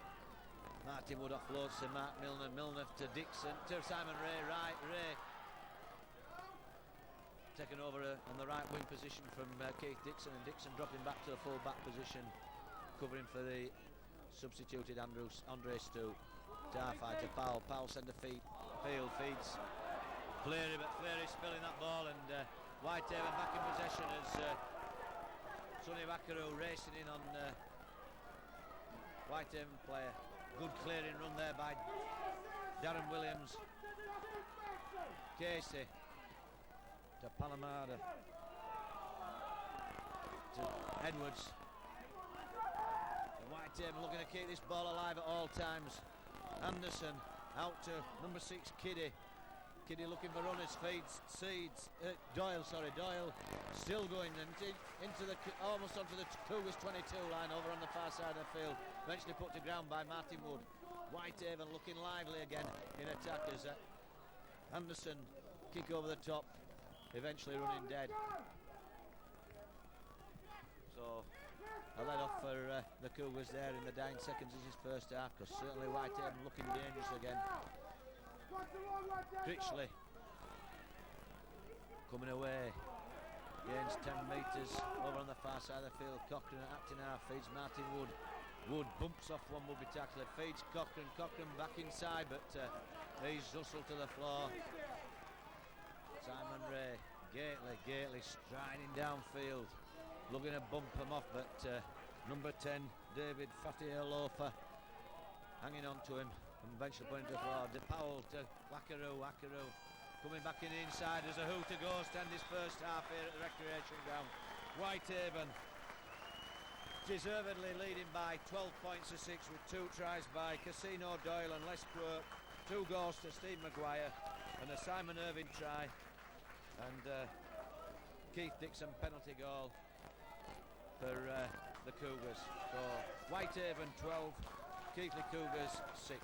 Martin Wood offloads to Mark Milner, Milner to Dixon, to Simon Ray, Ray taken over on the right wing position from Keith Dixon, and Dixon dropping back to the full back position, covering for the substituted Andre Stu. Tarfai to Powell, Powell send the field, feeds Flery, but Flery spilling that ball, and Whitehaven back in possession as Sonny Wakaru racing in on Whitehaven player. Good clearing run there by Darren Williams. Casey to Palamada to Edwards. And Whitehaven looking to keep this ball alive at all times. Anderson out to number 6 Kiddy. Kiddy looking for runners, feeds Doyle still going into the almost onto the Cougars 22 line over on the far side of the field, eventually put to ground by Martin Wood. Whitehaven looking lively again in attack as Anderson kick over the top, eventually running dead. So a let off for the Cougars there in the dying seconds is his first half, because certainly Whitehaven looking dangerous again. Critchley coming away, gains 10 metres over on the far side of the field. Cochran at acting half, feeds Martin Wood. Wood bumps off one would-be tackler, feeds Cochran back inside, but he's hustled to the floor. Simon Ray, Gately striding downfield, looking to bump him off, but number 10 David Fatia Loafer hanging on to him and eventually putting to the floor. De Powell to Wakaru coming back in the inside as a who to go to end this first half here at the recreation ground. Whitehaven deservedly leading by 12 points to 6 with 2 tries by Casino Doyle and Les Quirk, 2 goals to Steve Maguire and a Simon Irving try, and Keith Dixon penalty goal for the Cougars. So Whitehaven 12, Keighley Cougars 6.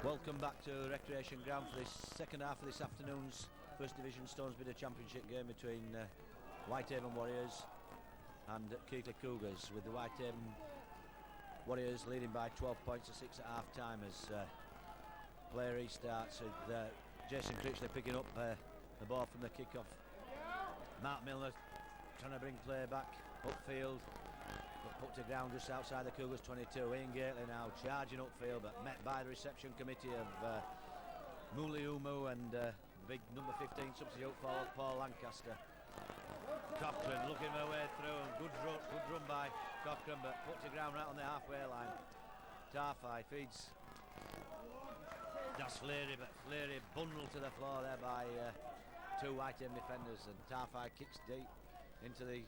Welcome back to Recreation Ground for this second half of this afternoon's First Division Stones Bidder Championship game between Whitehaven Warriors and Keighley Cougars, with the Whitehaven Warriors leading by 12 points to 6 at half time as play restarts, with Jason Critchley picking up the ball from the kick-off. Mark Milner trying to bring play back upfield, but put to ground just outside the Cougars 22. Ian Gately now charging upfield, but met by the reception committee of Muliumu and big number 15 substitute forward Paul Lancaster. Cochrane looking their way through, and good run by Cochrane, but put to ground right on the halfway line. Tarfai feeds. That's Fleary, but Fleary bundled to the floor there by two Whitehaven defenders, and Tarfai kicks deep into the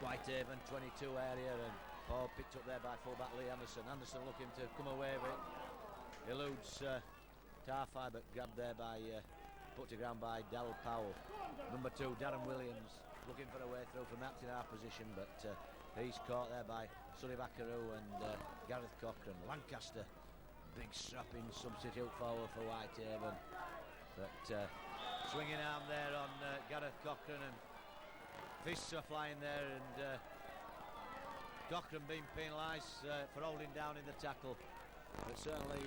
Whitehaven 22 area, and Paul picked up there by fullback Lee Anderson. Anderson looking to come away with it, eludes Tarfai, but grabbed there by put to ground by Darryl Powell. Number 2 Darren Williams looking for a way through from that in our position, but he's caught there by Sonny Baccaroo and Gareth Cochrane. Lancaster, big strapping substitute forward for Whitehaven, but swinging arm there on Gareth Cochrane, and fists are flying there, and Cochrane being penalised for holding down in the tackle, but certainly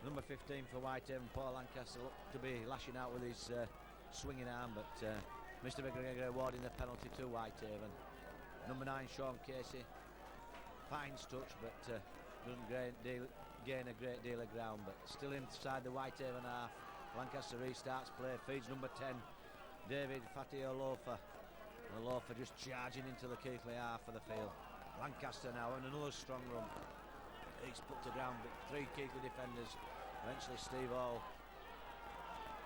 number 15 for Whitehaven, Paul Lancaster, looked to be lashing out with his swinging arm, but Mr McGregor awarding the penalty to Whitehaven. Number 9 Sean Casey finds touch, but doesn't gain a great deal of ground, but still inside the Whitehaven half. Lancaster restarts play, feeds number 10 David Fatty Olofa, and Olofa just charging into the Keighley half of the field. Lancaster now and another strong run. He's put to ground, but 3 Keighley defenders. Eventually Steve Hall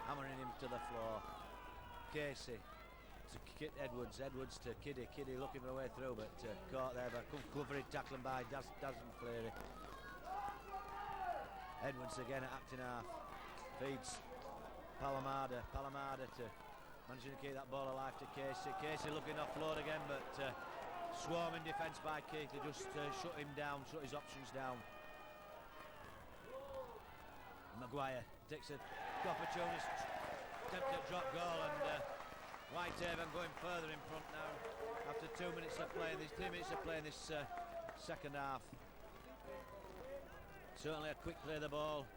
hammering him to the floor. Casey to Edwards to Kiddy looking for a way through, but caught there by covered tackling by Dasmond Fleary. Edwards again at acting half, feeds Palamada to managing to keep that ball alive to Casey looking offload again, but swarming defence by Keighley just shut him down, shut his options down. Maguire takes an opportunist attempt at drop goal, and Whitehaven going further in front now after 2 minutes of playing this second half. Certainly a quick play of the ball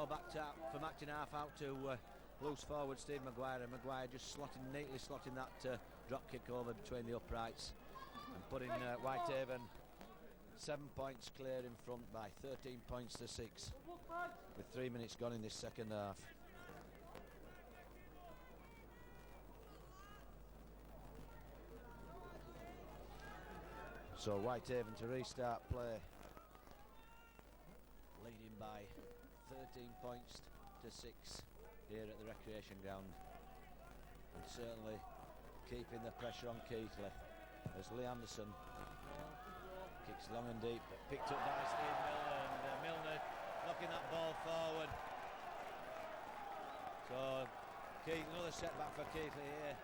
back from acting half out to loose forward Steve Maguire, and Maguire just neatly slotting that drop kick over between the uprights and putting Whitehaven 7 points clear in front by 13 points to 6 with 3 minutes gone in this second half. So Whitehaven to restart play, leading by 13 points to 6 here at the Recreation Ground, and certainly keeping the pressure on Keighley as Lee Anderson kicks long and deep, but picked up by Steve Milner, and Milner knocking that ball forward. So another setback for Keighley here,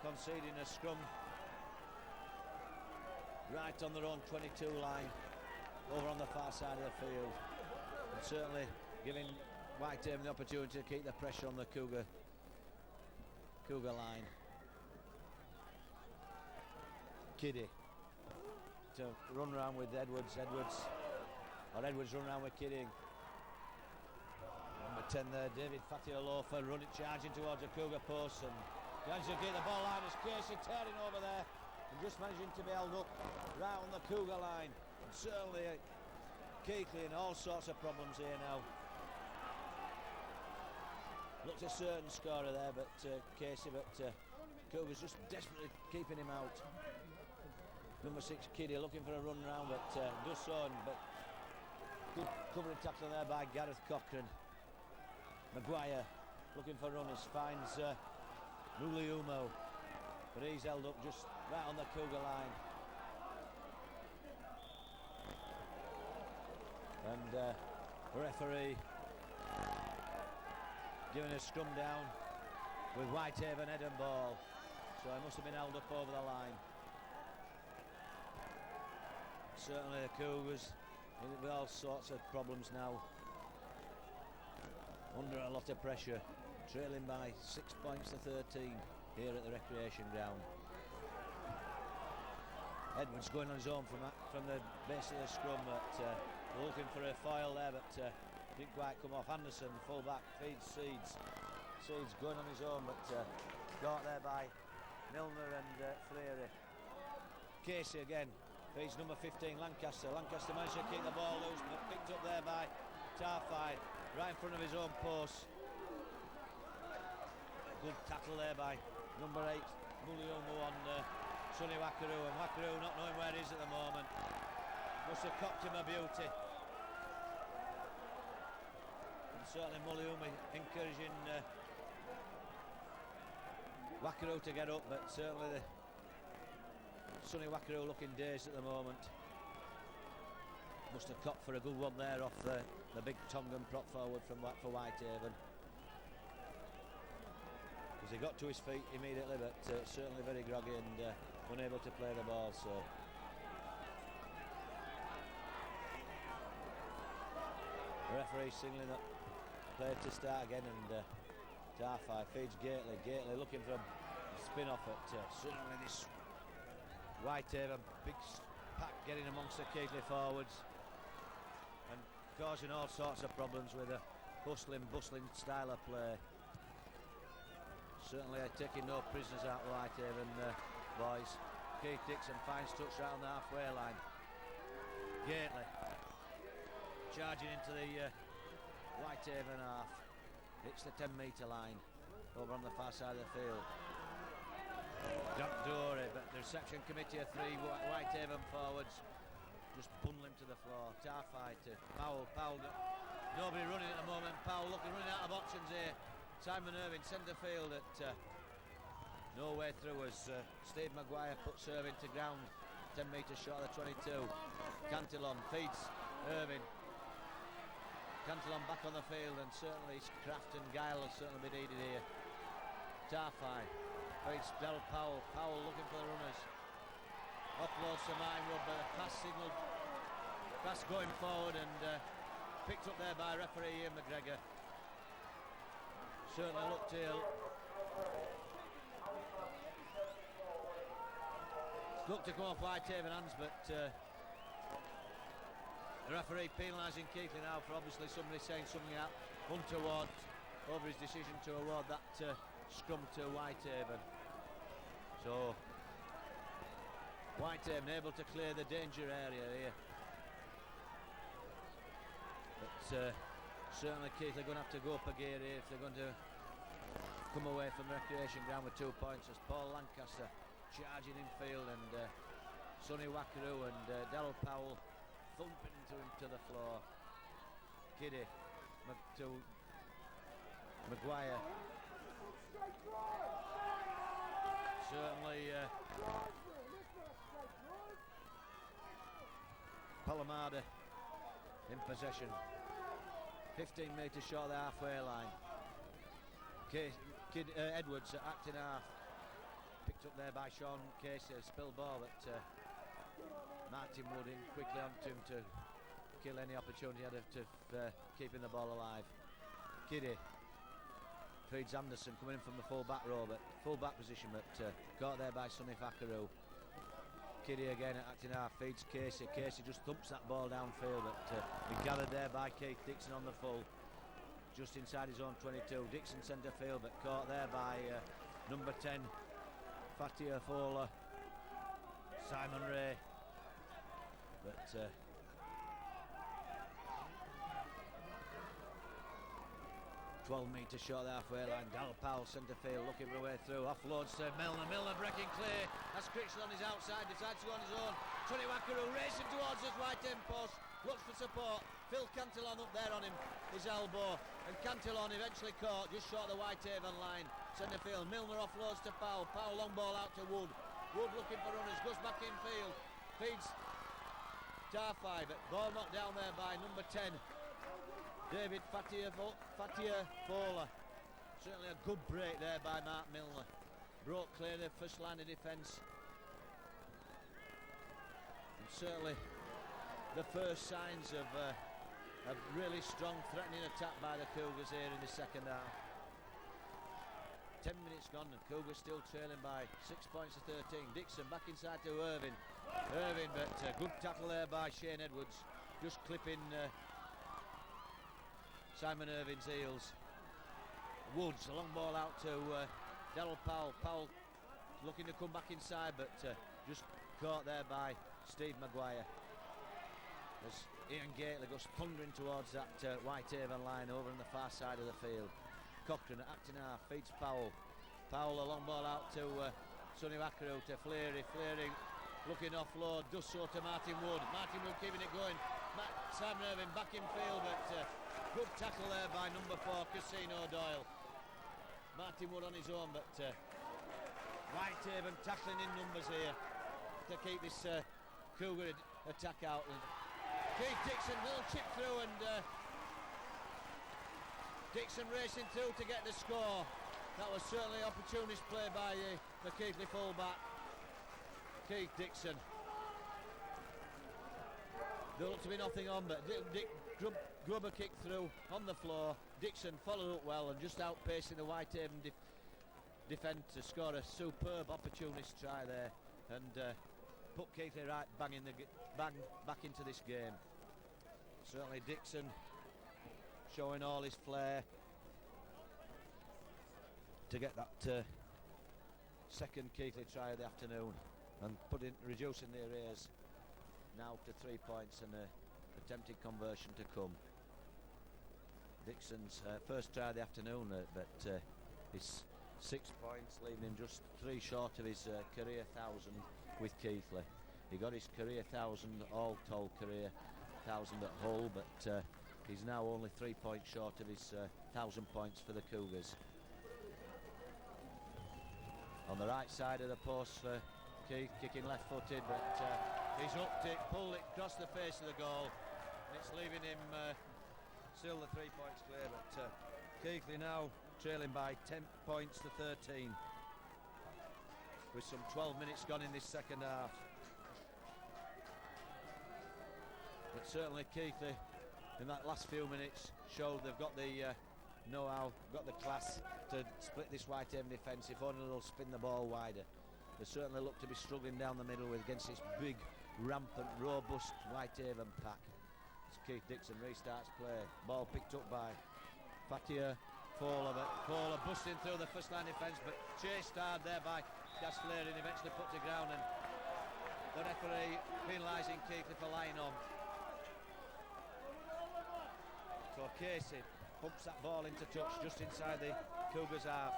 conceding a scrum right on their own 22 line over on the far side of the field, and certainly giving Whitehaven the opportunity to keep the pressure on the Cougar line. Kiddy to run around with Edwards run around with Kiddy. Number 10 there, David Fatiolofa charging towards the Cougar post, and managing to get the ball line as Casey tearing over there and just managing to be held up right on the Cougar line. And certainly Keighley in all sorts of problems here now. Looked a certain scorer there, but Casey, but Cougars just desperately keeping him out. Number 6 Kiddy looking for a run round, but does so, but good covering tackle there by Gareth Cochrane. Maguire looking for runners, finds Muliumo, but he's held up just right on the Cougar line. And the referee giving a scrum down with Whitehaven head and ball, so he must have been held up over the line. Certainly the Cougars with all sorts of problems now. Under a lot of pressure, trailing by 6 points to 13 here at the recreation ground. Edwards going on his own from the base of the scrum, but looking for a foul there, but didn't quite come off. Anderson, full back, feeds Seeds. Seeds going on his own, but caught there by Milner and Freary. Casey again, feeds number 15, Lancaster. Lancaster managed to kick the ball loose, but picked up there by Tarfai, right in front of his own post. Good tackle there by number 8, Muliumu on Sonny Wakaru, and Wakaru not knowing where he is at the moment. Must have cocked him a beauty. And certainly Muliumu encouraging Wakaru to get up, but certainly Sonny Wakaru looking dazed at the moment. Must have copped for a good one there off the big Tongan prop forward for Whitehaven. Because he got to his feet immediately, but certainly very groggy and unable to play the ball. So the referee signaling that play to start again, and Tarfai feeds Gately. Gately looking for a spin off at certainly this Whitehaven big pack getting amongst the Keighley forwards and causing all sorts of problems with a bustling style of play. Certainly taking no prisoners out of Whitehaven boys. Keith Dixon finds touch right on the halfway line. Gately charging into the Whitehaven half. Hits the 10-metre line over on the far side of the field. Dory, but the reception committee of 3 Whitehaven forwards just bundle him to the floor. Tarfai to Powell. Nobody running at the moment. Powell running out of options here. Simon Irving centre field at no way through as Steve Maguire puts Irving to ground 10 metres short of the 22. Cantillon feeds Irving. Cantillon back on the field, and certainly his craft and guile will certainly be needed here. Tarfai feeds Del Powell. Powell looking for the runners. Offloads to Martin Wood, but a pass signal. Pass going forward and picked up there by referee Ian McGregor. Certainly looked ill. Looked to come off Whitehaven hands, but the referee penalising Keighley now for obviously somebody saying something untoward over his decision to award that scrum to Whitehaven. So Whitehaven able to clear the danger area here. But certainly Keighley are going to have to go up a gear here if they're going to come away from the recreation ground with 2 points, as Paul Lancaster charging in field and Sonny Wakaru and Daryl Powell thumping into him to the floor. Kiddy to Maguire. Certainly Palomada in possession. 15 metres short of the halfway line. Edwards acting half. Picked up there by Sean Casey. Spill ball, but Martin Wood in quickly onto him to kill any opportunity out of keeping the ball alive. Kiddy feeds Anderson coming in from the full back row, but full back position, but caught there by Sonny Wakaru. Kiddy again acting half, feeds Casey. Casey just thumps that ball downfield, but been gathered there by Keith Dixon on the full, just inside his own 22. Dixon centre field, but caught there by number 10, Fatia Fowler, Simon Ray. But 12 metres short of the halfway line. Dal Powell centre field looking for a way through. Offloads to Milner. Milner breaking clear. That's Critchell on his outside. Decides to go on his own. Sonny Wakaru racing towards us. Whitehaven post. Looks for support. Phil Cantillon up there on him. His elbow. And Cantillon eventually caught just short of the Whitehaven line. Centre field. Milner offloads to Powell. Powell long ball out to Wood. Wood looking for runners. Goes back in field. Feeds Tarfai. But ball knocked down there by number 10. David Fatia Fowler. Certainly a good break there by Mark Milner. Broke clear the first line of defence. And certainly the first signs of a really strong threatening attack by the Cougars here in the second half. 10 minutes gone and Cougars still trailing by 6 points to 13. Dixon back inside to Irving, but good tackle there by Shane Edwards, just clipping Simon Irving's heels. Woods, a long ball out to Darryl Powell. Powell looking to come back inside, but just caught there by Steve Maguire. As Ian Gately goes thundering towards that Whitehaven line over on the far side of the field. Cochrane at acting half, feeds Powell. Powell, a long ball out to Sonny Wackaroo, to Fleary. Fleary looking offload, does so to Martin Wood. Martin Wood keeping it going. Simon Irving back in field, but good tackle there by number 4, Casino Doyle. Martin Wood on his own, but Whitehaven tackling in numbers here to keep this Cougar attack out. And Keith Dixon, little chip through, and Dixon racing through to get the score. That was certainly opportunist play by the Keighley fullback, Keith Dixon. There looked to be nothing on, but Grubber kicked through on the floor. Dixon followed up well and just outpacing the Whitehaven defence to score a superb opportunist try there, and put Keighley right bang back into this game. Certainly Dixon showing all his flair to get that second Keighley try of the afternoon, and reducing the arrears now to 3 points and attempted conversion to come. Dixon's first try of the afternoon, but his 6 points, leaving him just 3 short of his career 1,000 with Keighley. He got his career 1,000, all told career 1,000 at Hull, but he's now only 3 points short of his 1,000 points for the Cougars. On the right side of the post for Keith, kicking left-footed, but he's upped it, pulled it across the face of the goal. It's leaving him still the 3 points clear, but Keighley now trailing by 10 points to 13 with some 12 minutes gone in this second half. But certainly Keighley in that last few minutes showed they've got the know-how, got the class to split this Whitehaven defence if only they'll spin the ball wider. They certainly look to be struggling down the middle against this big, rampant, robust Whitehaven pack. As Keith Dixon restarts play, ball picked up by Fatia Fowler, but Fowler busting through the first line defence, but chased hard there by Gasflair and eventually put to ground, and the referee penalising Keighley for lying on. So Casey pumps that ball into touch just inside the Cougars half.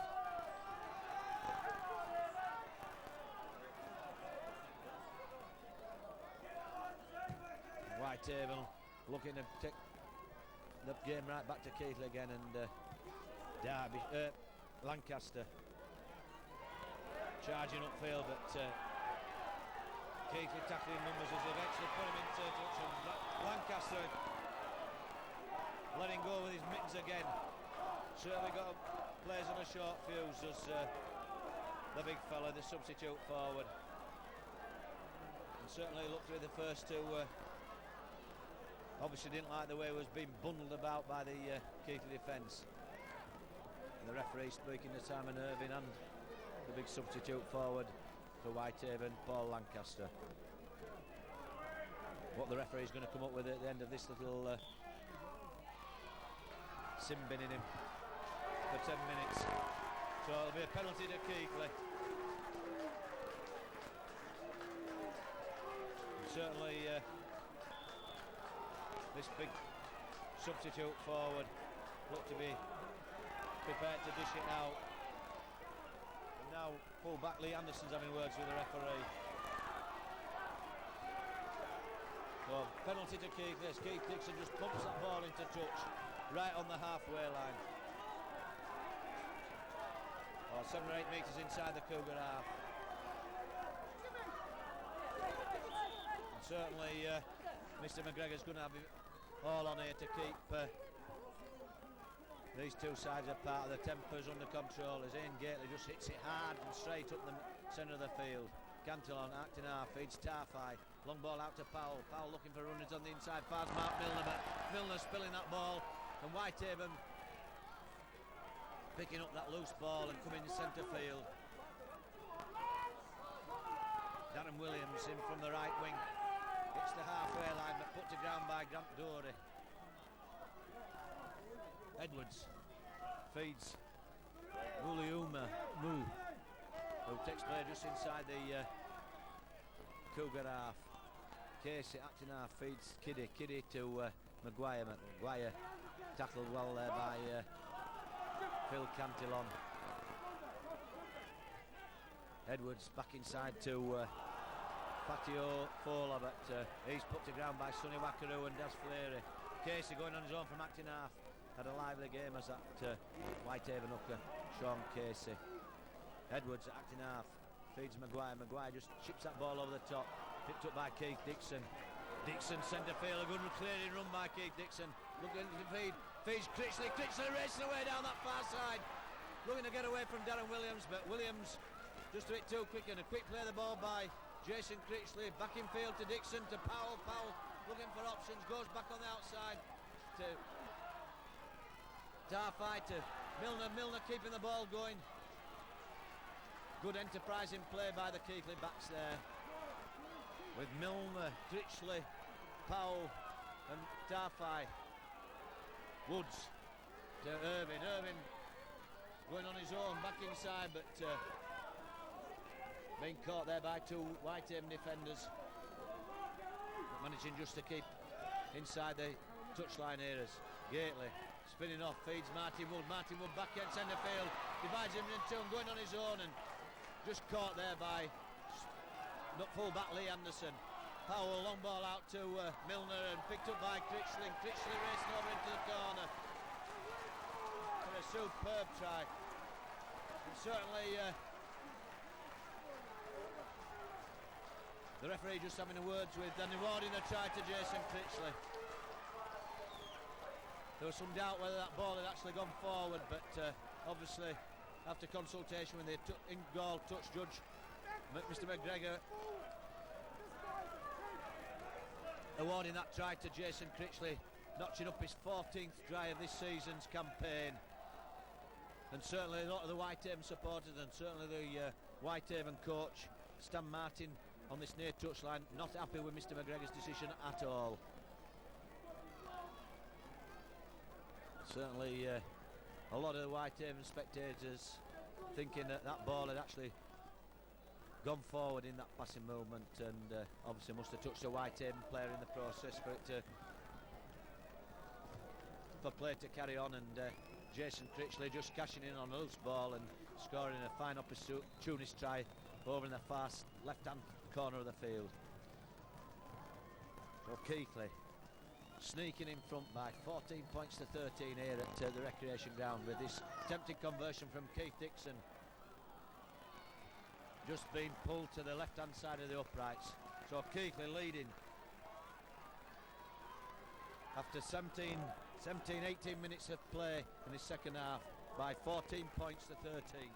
Whitehaven looking to take the game right back to Keighley again, and Lancaster charging upfield, but Keighley tackling numbers as they eventually put him into touch, and Lancaster letting go with his mittens again. Certainly got players on a short fuse as the big fella, the substitute forward, and certainly looked to be the first to obviously didn't like the way it was being bundled about by the Keighley defence. The referee speaking to Simon Irving and the big substitute forward for Whitehaven, Paul Lancaster. What the referee is going to come up with at the end of this little sim binning him for 10 minutes. So it'll be a penalty to Keighley. And certainly this big substitute forward looked to be prepared to dish it out. And now full-back Lee Anderson's having words with the referee. So penalty to Keighley. Keith Dixon just pumps that ball into touch right on the halfway line. 7 or 8 metres inside the Cougar half. And certainly Mr McGregor's going to have it all on here to keep these two sides apart, the tempers under control, as Ian Gately just hits it hard and straight up the centre of the field. Cantillon acting half, feeds Tarfai. Long ball out to Powell. Powell looking for runners on the inside. Fast Mark Milner, but Milner spilling that ball. And Whitehaven picking up that loose ball and coming in centre field. Darren Williams in from the right wing. Hits the halfway line, but put to ground by Grant Dory. Edwards feeds Muliuma Mu, who takes play just inside the Cougar half. Casey acting half, feeds Kiddy to Maguire. Maguire tackled well there by Phil Cantillon. Edwards back inside to Patio Fola, but he's put to ground by Sonny Wakaru and Des Fleary. Casey going on his own from acting half. Had a lively game as that Whitehaven hooker, Sean Casey. Edwards acting half, feeds Maguire. Maguire just chips that ball over the top. Picked up by Keith Dixon. Dixon centre field, a good clearing run by Keith Dixon. Looking to feed, feeds Critchley. Critchley racing away down that far side. Looking to get away from Darren Williams, but Williams just a bit too quick, and a quick play of the ball by Jason Critchley. Back in field to Dixon, to Powell. Powell looking for options, goes back on the outside to Tarfai, to Milner. Milner keeping the ball going. Good enterprising play by the Keighley backs there, with Milner, Critchley, Powell and Tarfai. Woods to Irvin. Irvin going on his own, back inside, but being caught there by two Whitehaven defenders. But managing just to keep inside the touchline areas. Gately spinning off, feeds Martin Wood. Martin Wood back end centre field, divides him in two and going on his own, and just caught there by full back Lee Anderson. Powell, long ball out to Milner and picked up by Critchley. Critchley racing over into the corner for a superb try. And certainly the referee just having a words with and awarding a try to Jason Critchley. There was some doubt whether that ball had actually gone forward, but obviously after consultation with the in-goal touch judge, Mr McGregor, awarding that try to Jason Critchley, notching up his 14th try of this season's campaign. And certainly a lot of the Whitehaven supporters, and certainly the Whitehaven coach Stan Martin on this near touchline, not happy with Mr McGregor's decision at all. Certainly a lot of the Whitehaven spectators thinking that that ball had actually gone forward in that passing movement, and obviously must have touched a Whitehaven player in the process for it to for play to carry on, and Jason Critchley just cashing in on a loose ball and scoring a fine opportunist try over in the far left hand corner of the field. So Keighley sneaking in front by 14 points to 13 here at the recreation ground, with this tempting conversion from Keith Dixon just being pulled to the left hand side of the uprights. So Keighley leading after 18 minutes of play in the second half by 14 points to 13.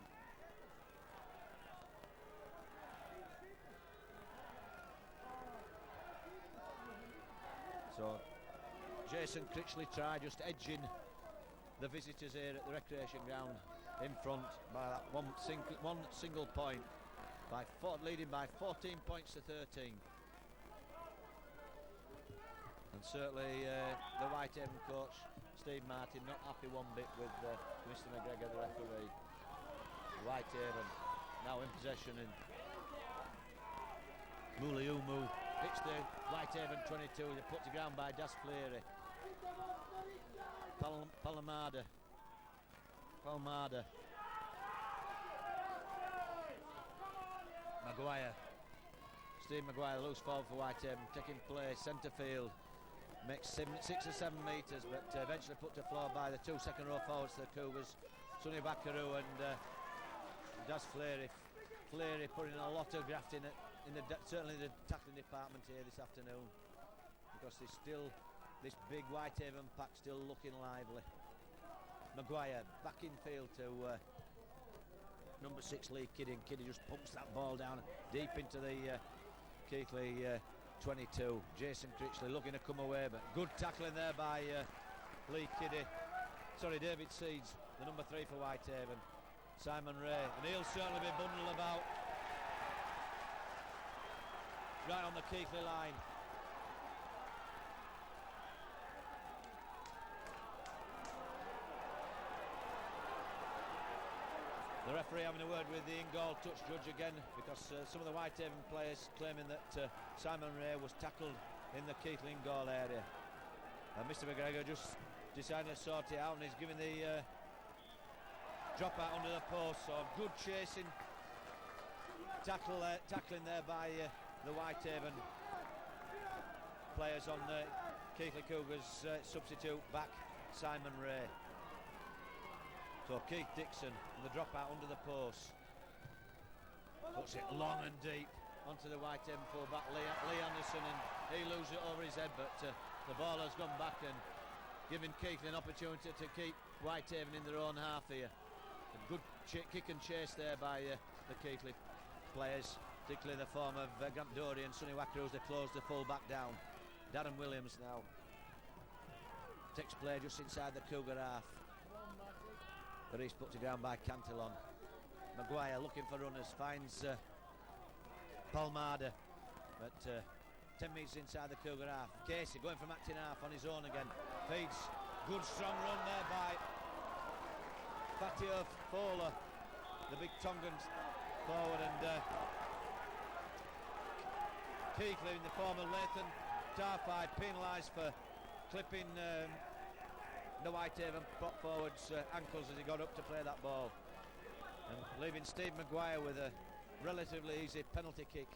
So Jason Critchley try just edging the visitors here at the recreation ground in front by that one single point, by leading by 14 points to 13. And certainly the Whitehaven coach Steve Martin not happy one bit with Mr McGregor, the referee. Whitehaven now in possession, and Muliumu hits the Whitehaven 22. They're put to ground by Das Fleary. Palomada. Maguire. Steve Maguire, loose ball for Whitehaven, taking play centre field. Makes 6 or 7 metres, but eventually put to floor by the two second row forwards to the Cougars, Sonny Bakaru and Das Fleary. Fleary putting a lot of graft in it, certainly the tackling department here this afternoon, because there's still this big Whitehaven pack still looking lively. Maguire back in field to number 6 Lee Kiddie, and Kiddie just pumps that ball down deep into the Keighley 22. Jason Critchley looking to come away, but good tackling there by Lee Kiddie. Sorry, David Seeds, the number 3 for Whitehaven. Simon Ray, and he'll certainly be bundled about right on the Keighley line. The referee having a word with the in-goal touch judge again, because some of the Whitehaven players claiming that Simon Ray was tackled in the Keighley in-goal area. And Mr McGregor just decided to sort it out, and he's giving the drop out under the post. So good chasing tackling there by the Whitehaven players on the Keighley Cougars substitute back Simon Ray. So Keith Dixon, the drop out under the post, puts it long and deep onto the Whitehaven full-back Lee Anderson, and he loses it over his head, but the ball has gone back and giving Keighley an opportunity to keep Whitehaven in their own half here. A good kick and chase there by the Keighley players, particularly in the form of Grant Dory and Sonny Wackroos. They close the full-back down. Darren Williams now takes play just inside the Cougar half. But he's put to ground by Cantillon. Maguire looking for runners, finds Palmada, but 10 metres inside the Cougar half. Casey going from acting half on his own again, feeds, good strong run there by Fatio Fowler, the big Tongan forward, and Keighley in the form of Lathan Tarfai penalised for clipping the Whitehaven prop forward's ankles as he got up to play that ball, and leaving Steve Maguire with a relatively easy penalty kick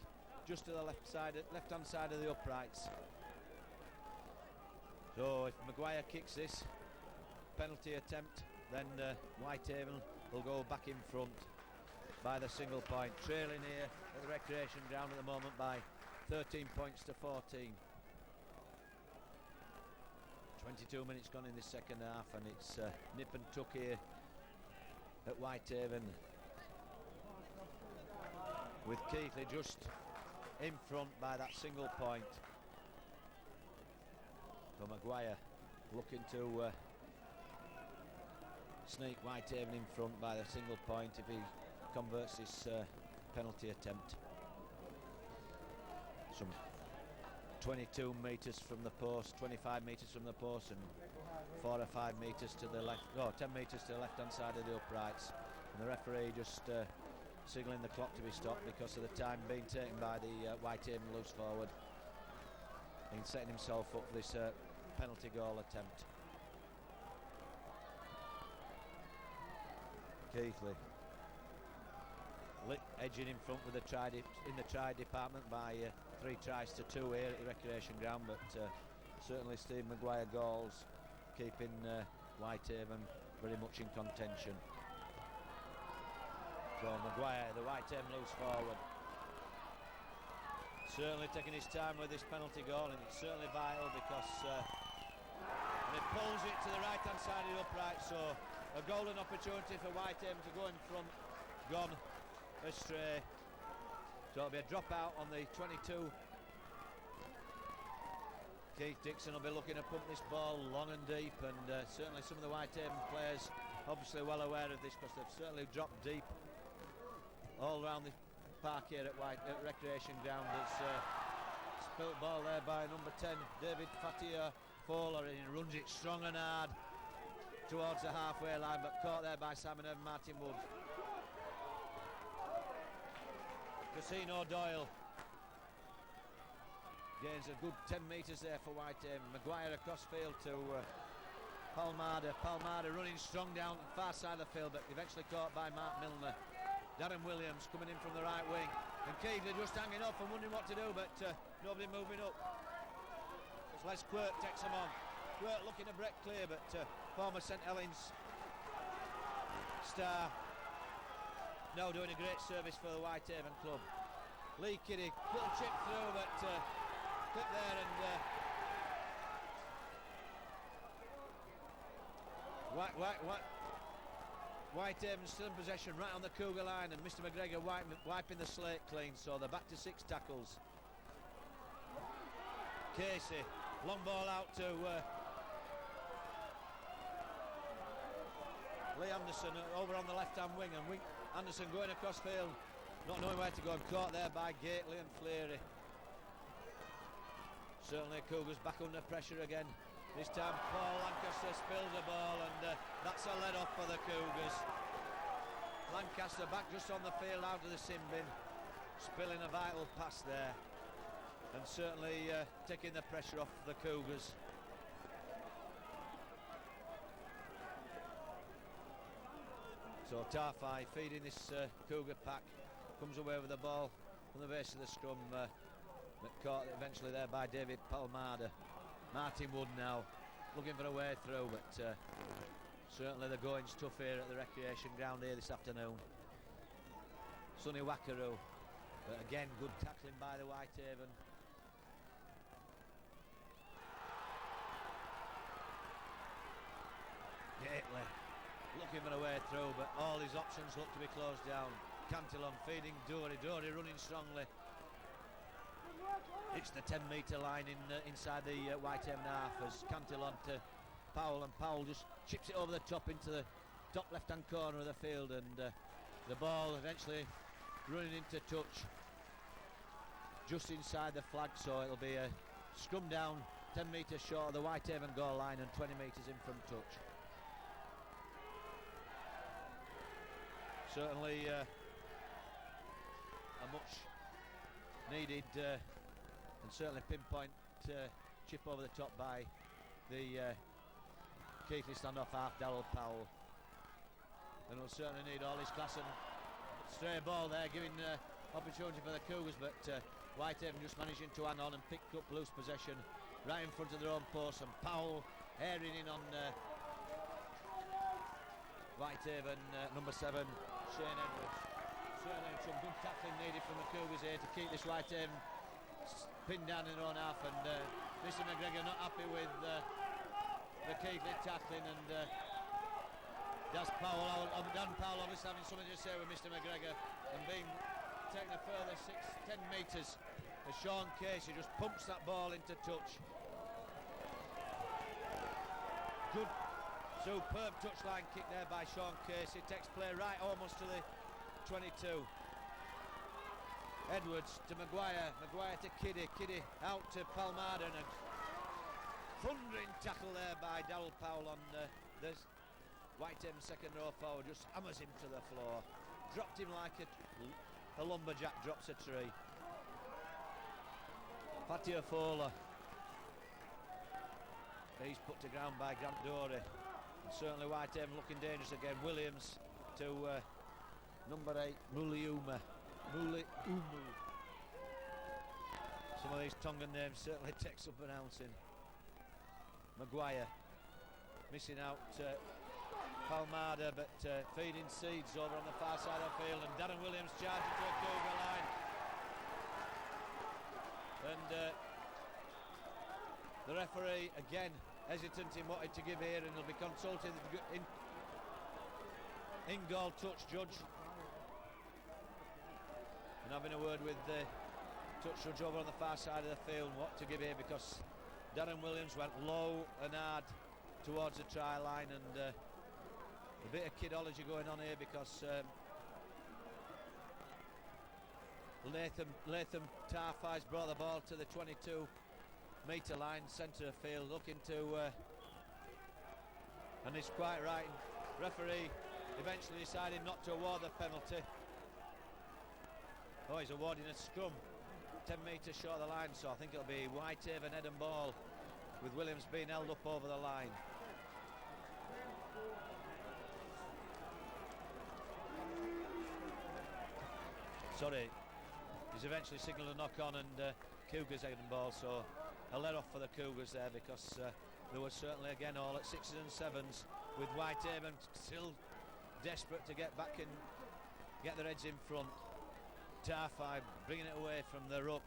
just to the left-hand side of the uprights. So if Maguire kicks this penalty attempt, then Whitehaven will go back in front by the single point, trailing here at the recreation ground at the moment by 13 points to 14. 22 minutes gone in this second half, and it's nip and tuck here at Whitehaven, with Keighley just in front by that single point. So Maguire looking to sneak Whitehaven in front by the single point if he converts this penalty attempt. Some 22 metres from the post, 25 metres from the post, and 4 or 5 metres to the left, 10 metres to the left hand side of the uprights, and the referee just signalling the clock to be stopped because of the time being taken by the Whitehaven loose forward, and setting himself up for this penalty goal attempt. Keighley edging in front with the try department by 3 tries to 2 here at the recreation ground, but certainly Steve Maguire goals keeping Whitehaven very much in contention. So Maguire, the Whitehaven loose forward, certainly taking his time with this penalty goal, and it's certainly vital because and he pulls it to the right hand side of the upright, so a golden opportunity for Whitehaven to go in front, gone astray. So it'll be a drop out on the 22. Keith Dixon will be looking to pump this ball long and deep, and certainly some of the Whitehaven players obviously well aware of this, because they've certainly dropped deep all around the park here at recreation ground. There's spilt ball there by number 10 David Fatia Fowler, and he runs it strong and hard towards the halfway line, but caught there by Simon and Martin Wood. Casino Doyle gains a good 10 metres there for Whitehaven. Maguire across field to Palmada. Palmada running strong down the far side of the field, but eventually caught by Mark Milner. Darren Williams coming in from the right wing, and Keighley just hanging off and wondering what to do, but nobody moving up. As Les Quirk takes him on. Quirk looking to break clear, but former St Helens star now doing a great service for the Whitehaven club. Lee Kiddie, little chip through, but clip there, and Whitehaven still in possession right on the Cougar line, and Mr McGregor wiping the slate clean, so they're back to 6 tackles. Casey, long ball out to Lee Anderson over on the left-hand wing, and Anderson going across field, not knowing where to go, and caught there by Gately and Fleary. Certainly Cougars back under pressure again. This time Paul Lancaster spills the ball, and that's a let off for the Cougars. Lancaster back just on the field out of the sin bin, spilling a vital pass there, and certainly taking the pressure off the Cougars. So Tarfai feeding this Cougar pack, comes away with the ball from the base of the scrum, but caught eventually there by David Palmada. Martin Wood now looking for a way through, but certainly the going's tough here at the recreation ground here this afternoon. Sonny Wackaroo, but again good tackling by the Whitehaven. Gately looking for a way through, but all his options look to be closed down. Cantillon feeding Dory running strongly. It's the 10-metre line inside the Whitehaven half as Cantillon to Powell, and Powell just chips it over the top into the top left-hand corner of the field, and the ball eventually running into touch just inside the flag, so it'll be a scrum down 10 metres short of the Whitehaven goal line and 20 metres in from touch. Certainly a much needed and certainly pinpoint chip over the top by the Keighley standoff half, Darrell Powell, and will certainly need all his class, and stray ball there giving opportunity for the Cougars, but Whitehaven just managing to hang on and pick up loose possession right in front of their own post, and Powell airing in on Whitehaven number 7 Shane Edwards. Certainly some good tackling needed from the Cougars here to keep this Whitehaven pinned down in their own half, and Mr McGregor not happy with the Keighley tackling, and Dan Powell obviously having something to say with Mr McGregor, and being taken a further 6-10 metres as Sean Casey just pumps that ball into touch. Good superb touchline kick there by Sean Casey, takes play right almost to the 22. Edwards to Maguire to Kiddy out to Palmada, and a thundering tackle there by Darrell Powell on the Whitehaven second row forward, just hammers him to the floor, dropped him like a lumberjack drops a tree. Patio Fowler, he's put to ground by Grant Dory, and certainly Whitehaven looking dangerous again. Williams to number 8 Muliumu. Some of these Tongan names certainly take some pronouncing. Maguire missing out Palmada, but feeding seeds over on the far side of the field, and Darren Williams charging to a Cougar line, and the referee again hesitant in wanting to give here, and he'll be consulting the in-goal touch judge and having a word with the touch judge over on the far side of the field what to give here, because Darren Williams went low and hard towards the try line, and a bit of kidology going on here, because Latham Tarfai's brought the ball to the 22-metre line, centre of field, looking to and it's quite right, referee eventually decided not to award the penalty. Oh, he's awarding a scrum 10 metres short of the line, so I think it'll be Whitehaven head and ball, with Williams being held up over the line. Sorry, he's eventually signalled a knock on, and Cougars head and ball, so a let off for the Cougars there, because there was certainly again all at 6s and 7s, with Whitehaven still desperate to get back and get their heads in front. Tarfai bringing it away from the ruck.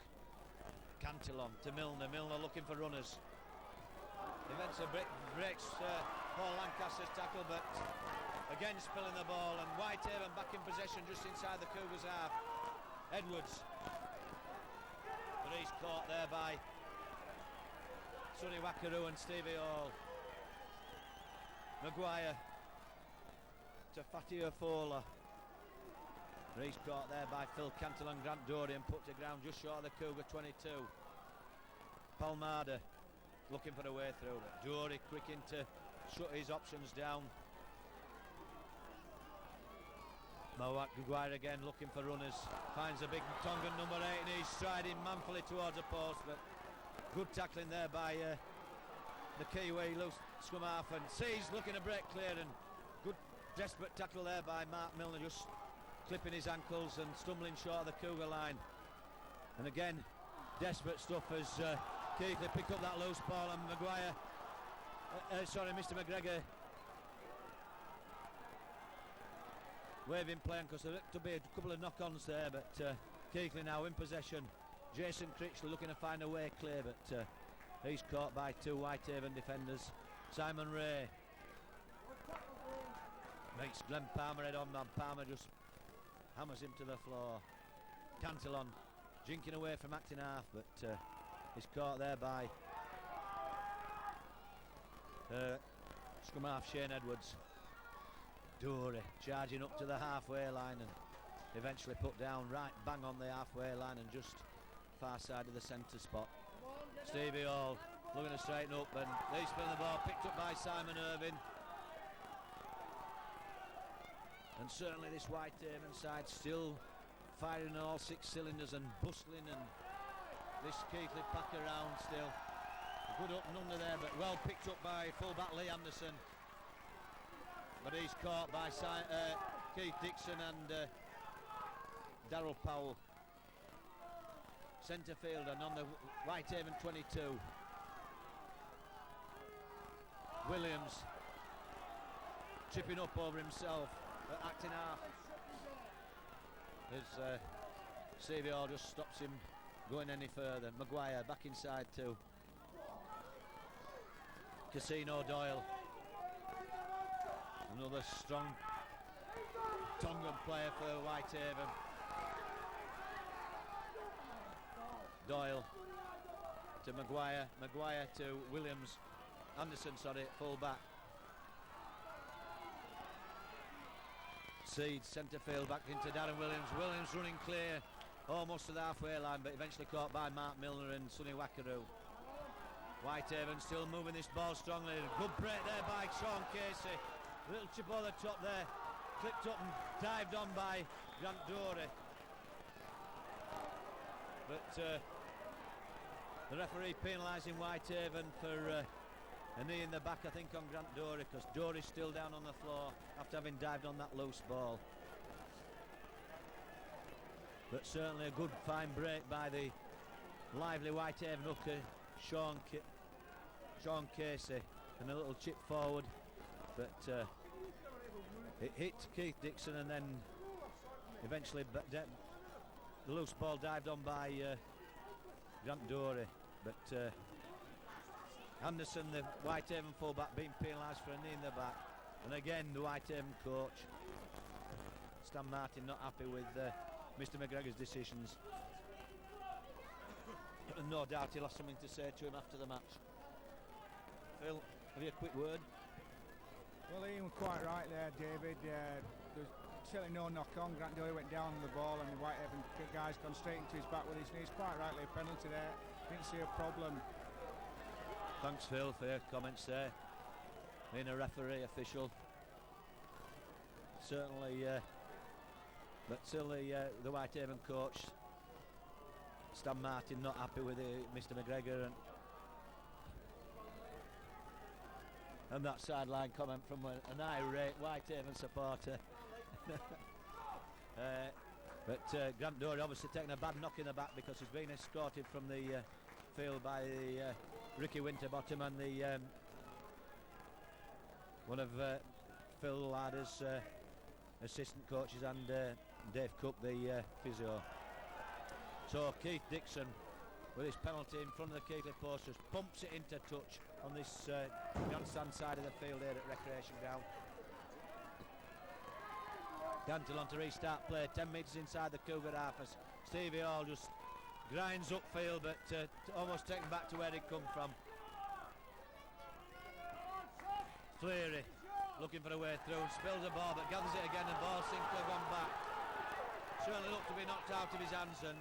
Cantillon to Milner looking for runners. Eventually breaks Paul Lancaster's tackle, but Again spilling the ball, and Whitehaven back in possession just inside the Cougars' half. Edwards. But he's caught there by Sonny Wackaroo and Stevie Hall. Maguire to Fatty Fola. He's caught there by Phil Cantle and Grant Dory and put to ground just short of the Cougar 22. Palmada looking for a way through. Dory quick in to shut his options down. Maguire again looking for runners. Finds a big Tongan number 8 and he's striding manfully towards a post, but good tackling there by the Kiwi loose scrum half, and Sees looking to break clear, and good desperate tackle there by Mark Milner, just clipping his ankles and stumbling short of the Cougar line. And again desperate stuff as Keighley pick up that loose ball, and Maguire Mr McGregor waving play, because there to be a couple of knock-ons there, but Keighley now in possession. Jason Critchley looking to find a way clear, but he's caught by two Whitehaven defenders. Simon Ray makes Glenn Palmer head on, and Palmer just hammers him to the floor. Cantillon jinking away from acting half, but he's caught there by scrum half Shane Edwards. Dory charging up to the halfway line and eventually put down right bang on the halfway line and just far side of the centre spot. Stevie Hall looking to straighten up, and he's spinning the ball, picked up by Simon Irving. And certainly this Whitehaven side still firing on all 6 cylinders and bustling, and this Keighley pack around still. A good up and under there, but well picked up by fullback Lee Anderson. But he's caught by Keith Dixon and Darryl Powell. Centre fielder and on the Whitehaven 22. Williams tripping up over himself at acting half. As Stevie Hall just stops him going any further. Maguire back inside too. Casino Doyle. Another strong Tongan player for Whitehaven. Doyle to Maguire, Maguire to Williams, Anderson, sorry, full back. Seeds centre field back into Darren Williams. Williams running clear almost to the halfway line, but eventually caught by Mark Milner and Sonny Wackaroo. Whitehaven still moving this ball strongly. Good break there by Sean Casey. Little chip over the top there, clipped up and dived on by Grant Dory. But the referee penalising Whitehaven for a knee in the back, I think, on Grant Dory, because Dory's still down on the floor after having dived on that loose ball. But certainly a good fine break by the lively Whitehaven hooker Sean Casey, and a little chip forward, but it hit Keith Dixon, and then eventually the loose ball dived on by Grant Dory. But Anderson, the Whitehaven fullback, being penalised for a knee in the back, and again the Whitehaven coach Stan Martin not happy with Mr McGregor's decisions. And no doubt he'll have something to say to him after the match. Phil, have you a quick word? Well, Ian was quite right there, David. There's certainly no knock on. Grant Doyle went down on the ball, and the Whitehaven guy's gone straight into his back with his knees. Quite rightly a penalty there. Didn't see a problem. Thanks, Phil, for your comments there. Being a referee official, certainly, but still the Whitehaven coach Stan Martin not happy with Mr McGregor, and that sideline comment from an irate Whitehaven supporter. But Grant Dory obviously taking a bad knock in the back because he's been escorted from the field by Ricky Winterbottom and the one of Phil Larder's assistant coaches, and Dave Cook, the physio. So Keith Dixon, with his penalty in front of the Keighley posters, pumps it into touch on this grandstand side of the field here at Recreation Ground. Cantillon to restart play, 10 metres inside the Cougar half as Stevie Hall just grinds upfield, but almost taken back to where he'd come from. Fleary looking for a way through, spills a ball but gathers it again, and ball seems to have gone back. Certainly looked to be knocked out of his hands, and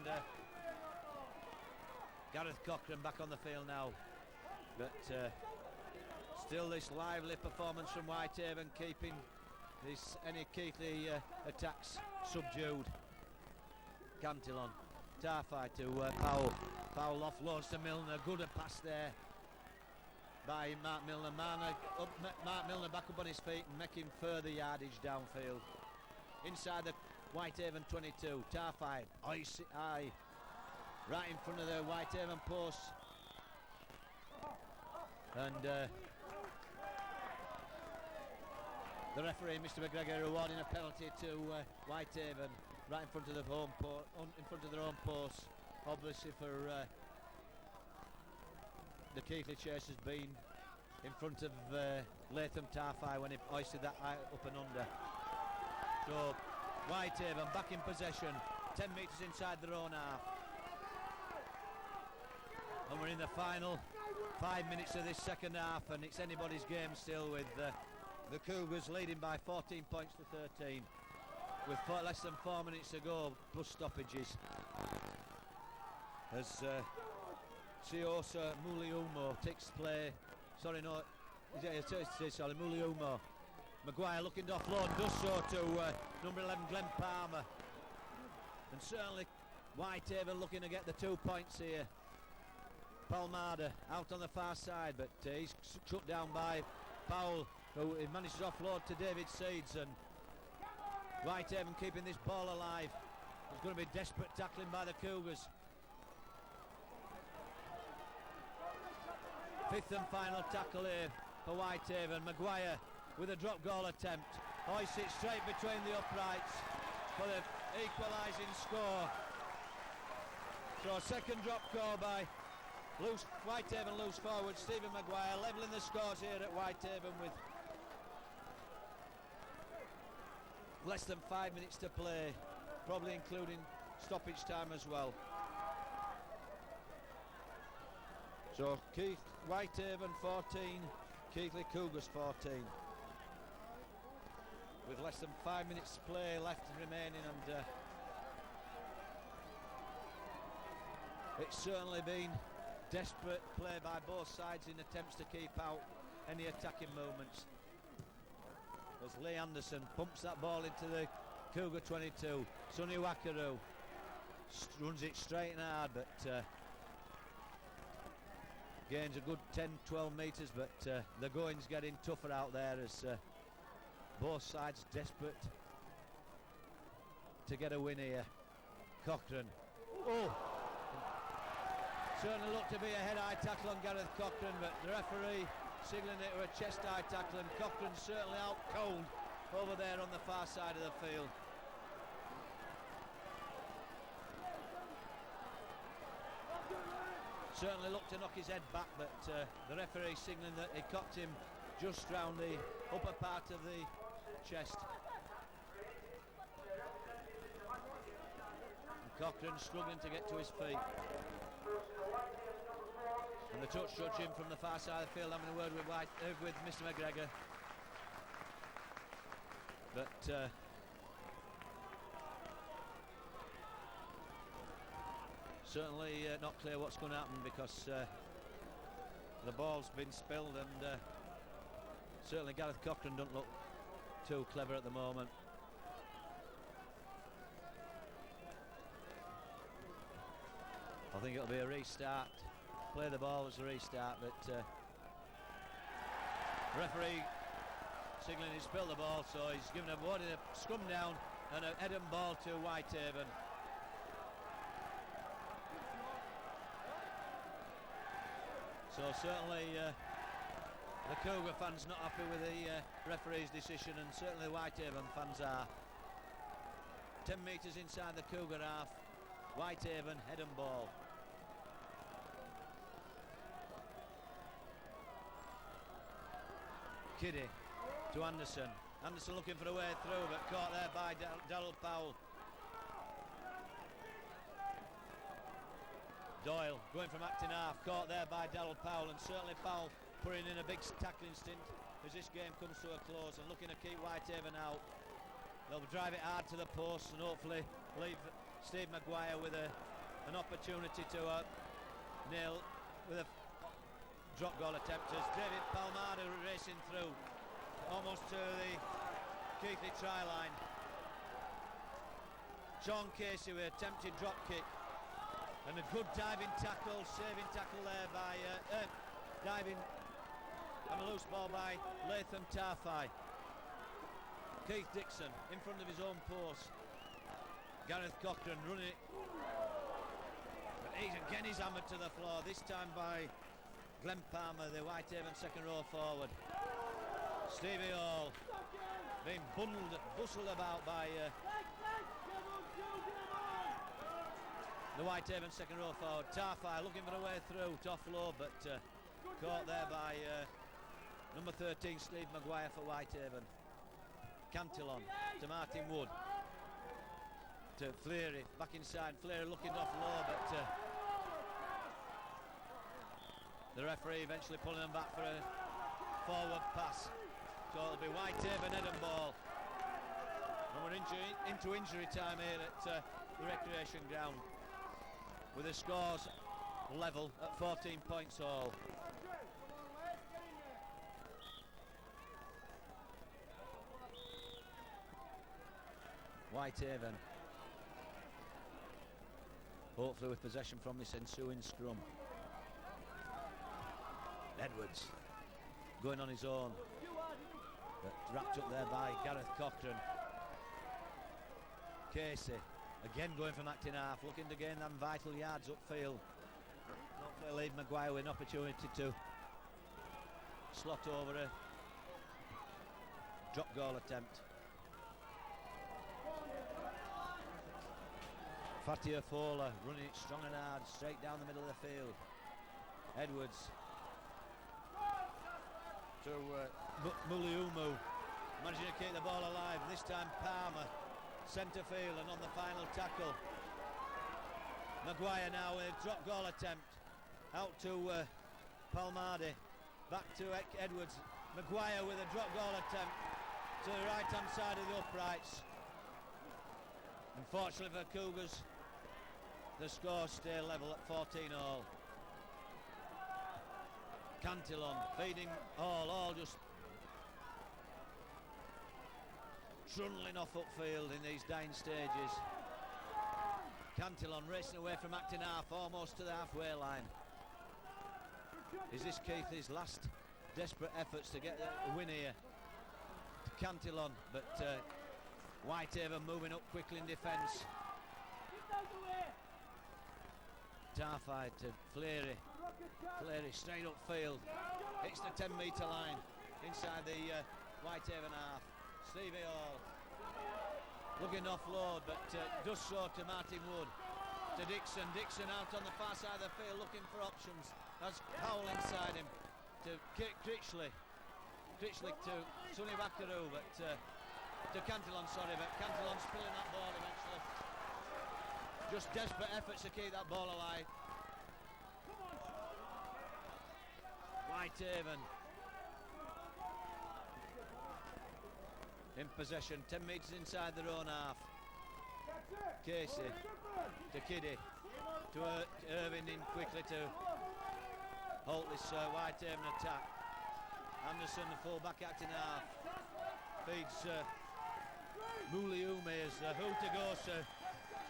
Gareth Cochran back on the field now. But still this lively performance from Whitehaven, keeping any Keighley attacks subdued. Cantillon, Tarfai to Powell. Powell offloads to Milner, good a pass there by Mark Milner. Mark Milner back up on his feet and making further yardage downfield. Inside the Whitehaven 22, Tarfai, eye right in front of the Whitehaven post. And the referee, Mr. McGregor, awarding a penalty to Whitehaven right in front of the in front of their own post. Obviously for the Keighley chase has been in front of Latham Tarfai when he hoisted that up and under. So Whitehaven back in possession, 10 metres inside their own half. And we're in the final 5 minutes of this second half, and it's anybody's game still, with the Cougars leading by 14 points to 13 with less than 4 minutes to go plus stoppages. As Siosa Muliumo takes play. Sorry, no, sorry, Muliumo. Maguire looking to offload, does so to number 11 Glenn Palmer. And certainly Whitehaven looking to get the 2 points here. Palmada out on the far side, but he's shut down by Powell, who manages to offload to David Seeds, and Whitehaven keeping this ball alive. There's going to be desperate tackling by the Cougars. Fifth and final tackle here for Whitehaven. Maguire with a drop goal attempt. Hoists it straight between the uprights for the equalising score. So a second drop goal by Whitehaven loose forward Stephen Maguire, levelling the scores here at Whitehaven with less than 5 minutes to play, probably including stoppage time as well. So Whitehaven 14, Keighley Cougars 14. With less than 5 minutes to play left remaining, and it's certainly been desperate play by both sides in attempts to keep out any attacking movements. As Lee Anderson pumps that ball into the Cougar 22, Sonny Wakaru runs it straight and hard, but gains a good 10-12 metres, but the going's getting tougher out there as both sides desperate to get a win here. Cochran, certainly looked to be a head-high tackle on Gareth Cochran, but the referee signalling it to a chest-high tackle, and Cochran certainly out cold over there on the far side of the field. Certainly looked to knock his head back, but the referee signalling that he cocked him just round the upper part of the chest. And Cochran struggling to get to his feet. And the touch judge in from the far side of the field having a word with Mr. McGregor. But certainly not clear what's going to happen, because the ball's been spilled, and certainly Gareth Cochran doesn't look too clever at the moment. I think it'll be a restart. Play the ball as a restart, but referee signalling he's spilled the ball, so he's given a scrum down and a head and ball to Whitehaven. So certainly the Cougar fans not happy with the referee's decision, and certainly the Whitehaven fans are. 10 metres inside the Cougar half, Whitehaven head and ball. Kiddy to Anderson, Anderson looking for a way through, but caught there by Daryl Powell. Doyle going from acting half, caught there by Daryl Powell, and certainly Powell putting in a big tackling stint as this game comes to a close and looking to keep Whitehaven out. They'll drive it hard to the post and hopefully leave Steve Maguire with an opportunity to nail with a drop goal attempt as David Palmada racing through almost to the Keighley try line. Sean Casey with a attempted drop kick and a good diving tackle, saving tackle there by diving and a loose ball by Latham Tarfai. Keith Dixon in front of his own post. Gareth Cochran running it, but he's hammered to the floor, this time by Glenn Palmer, the Whitehaven second row forward. Stevie Hall being bustled about by the Whitehaven second row forward. Tarfai looking for a way through to offload, but caught there by number 13 Steve Maguire for Whitehaven. Cantillon to Martin Wood to Fleary, back inside. Fleary looking offload, but the referee eventually pulling them back for a forward pass. So it'll be Whitehaven head and ball. And we're into injury time here at the recreation ground, with the scores level at 14 points all. Whitehaven hopefully with possession from this ensuing scrum. Edwards going on his own, but wrapped up there by Gareth Cochran. Casey again going from acting half, looking to gain them vital yards upfield. Hopefully leave Maguire with an opportunity to slot over a drop goal attempt. Fatia Fowler running it strong and hard straight down the middle of the field. Edwards to Muliumu, managing to keep the ball alive. This time Palmer centre field, and on the final tackle Maguire now with a drop goal attempt out to Palmade, back to Edwards. Maguire with a drop goal attempt to the right hand side of the uprights. Unfortunately for Cougars, the scores stay level at 14-all. Cantillon feeding all just trundling off upfield in these dying stages. Cantillon racing away from acting half, almost to the halfway line. Is this Keithley's last desperate efforts to get a win here? Cantillon, but Whitehaven moving up quickly in defence. Tarfai to Fleary. Fleary straight upfield, hits the 10-metre line inside the Whitehaven half. Stevie Hall looking offload, but does so to Martin Wood. To Dixon. Dixon out on the far side of the field looking for options. Has Powell inside him to Critchley. Critchley to Sonny Bakaru, but to Cantillon, sorry, but Cantillon's pulling that ball eventually. Just desperate efforts to keep that ball alive. Whitehaven in possession, 10 metres inside their own half. Casey to Kiddy, to Irving in quickly to halt this Whitehaven attack. Anderson, the full back acting half, feeds Muliume as Huta goes to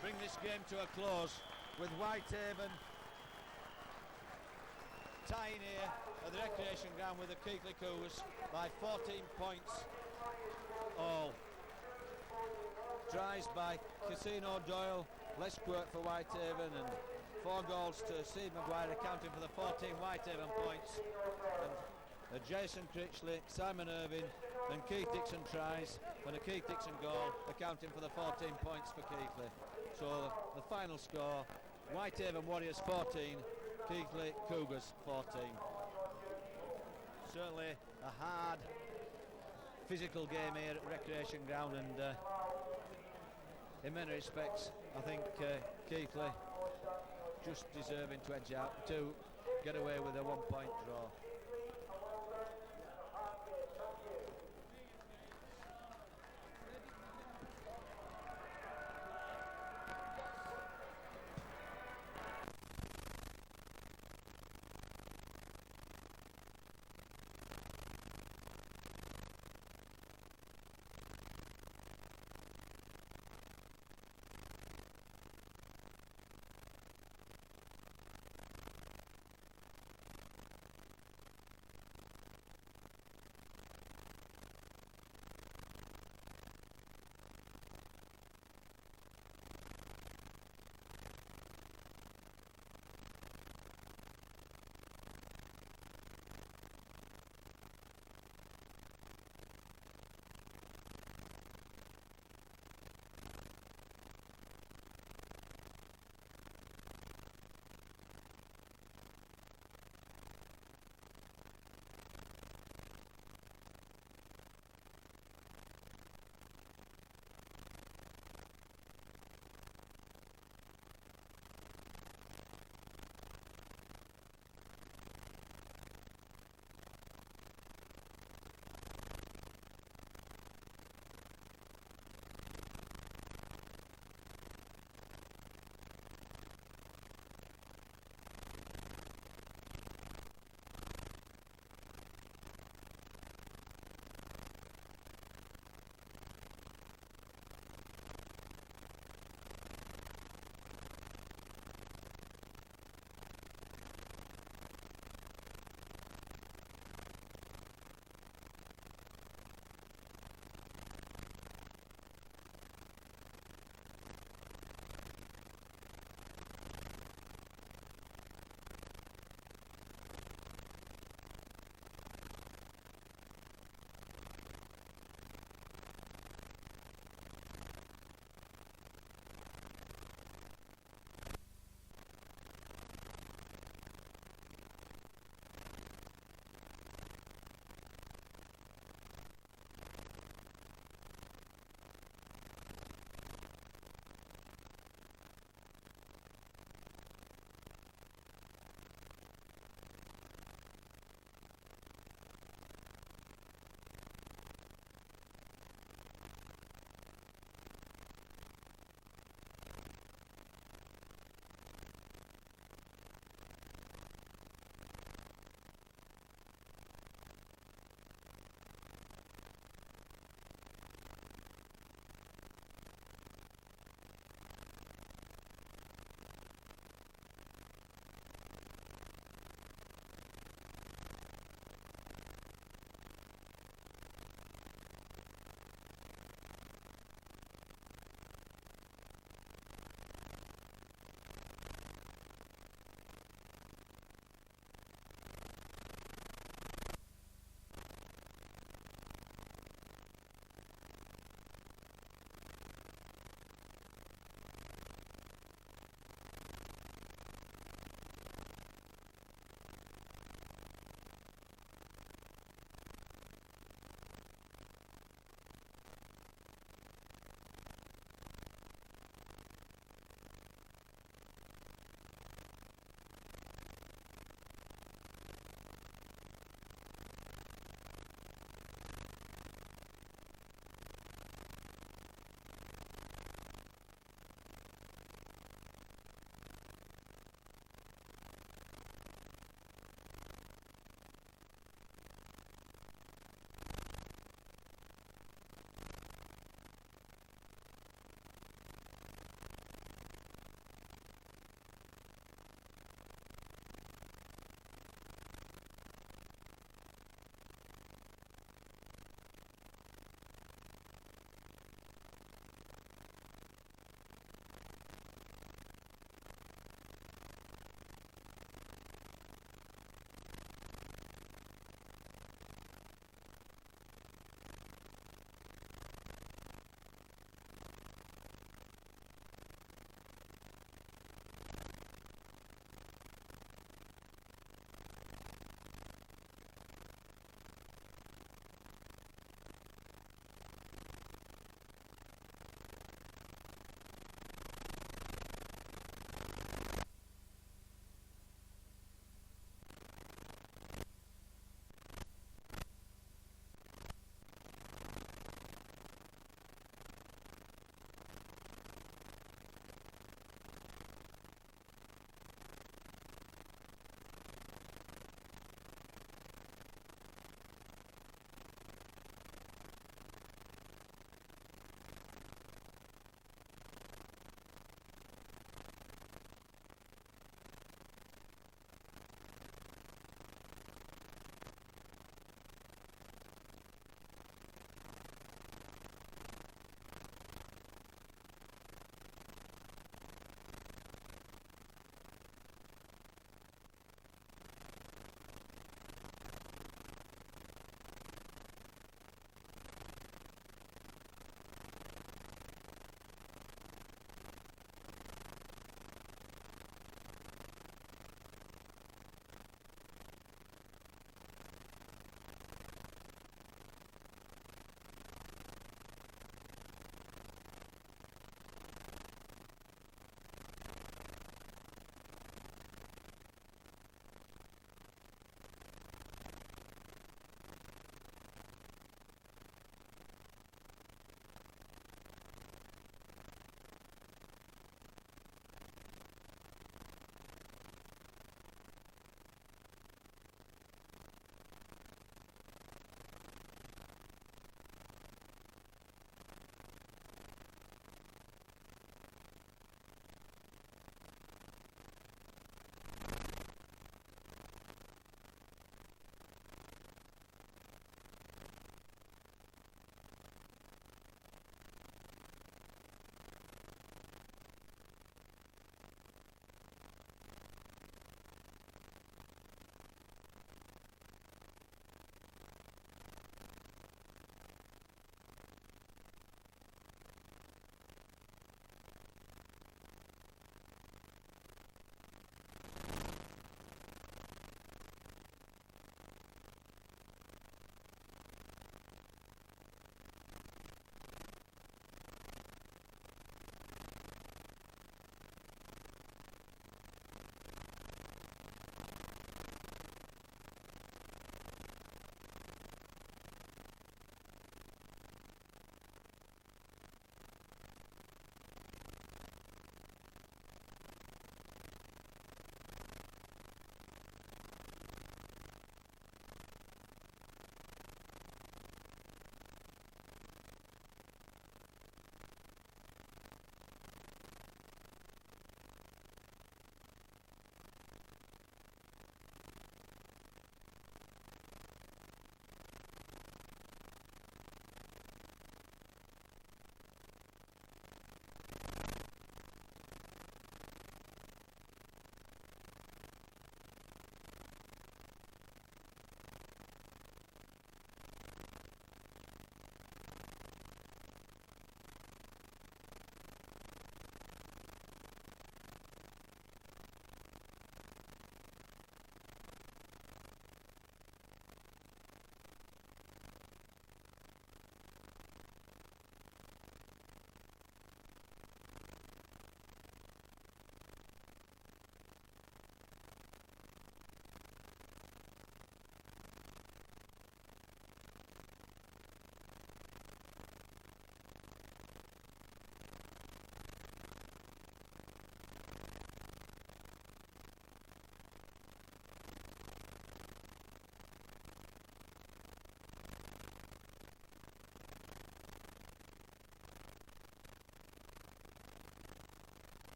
bring this game to a close, with Whitehaven tying here at the recreation ground with the Keighley Cougars by 14 points all. Tries by Casino Doyle, Lesquert for Whitehaven, and 4 goals to Steve Maguire, accounting for the 14 Whitehaven points. And Jason Critchley, Simon Irving and Keith Dixon tries, and a Keith Dixon goal, accounting for the 14 points for Keighley. So the final score, Whitehaven Warriors 14, Keighley Cougars 14. Certainly a hard physical game here at Recreation Ground, and in many respects I think Keighley just deserving to edge out to get away with a 1 point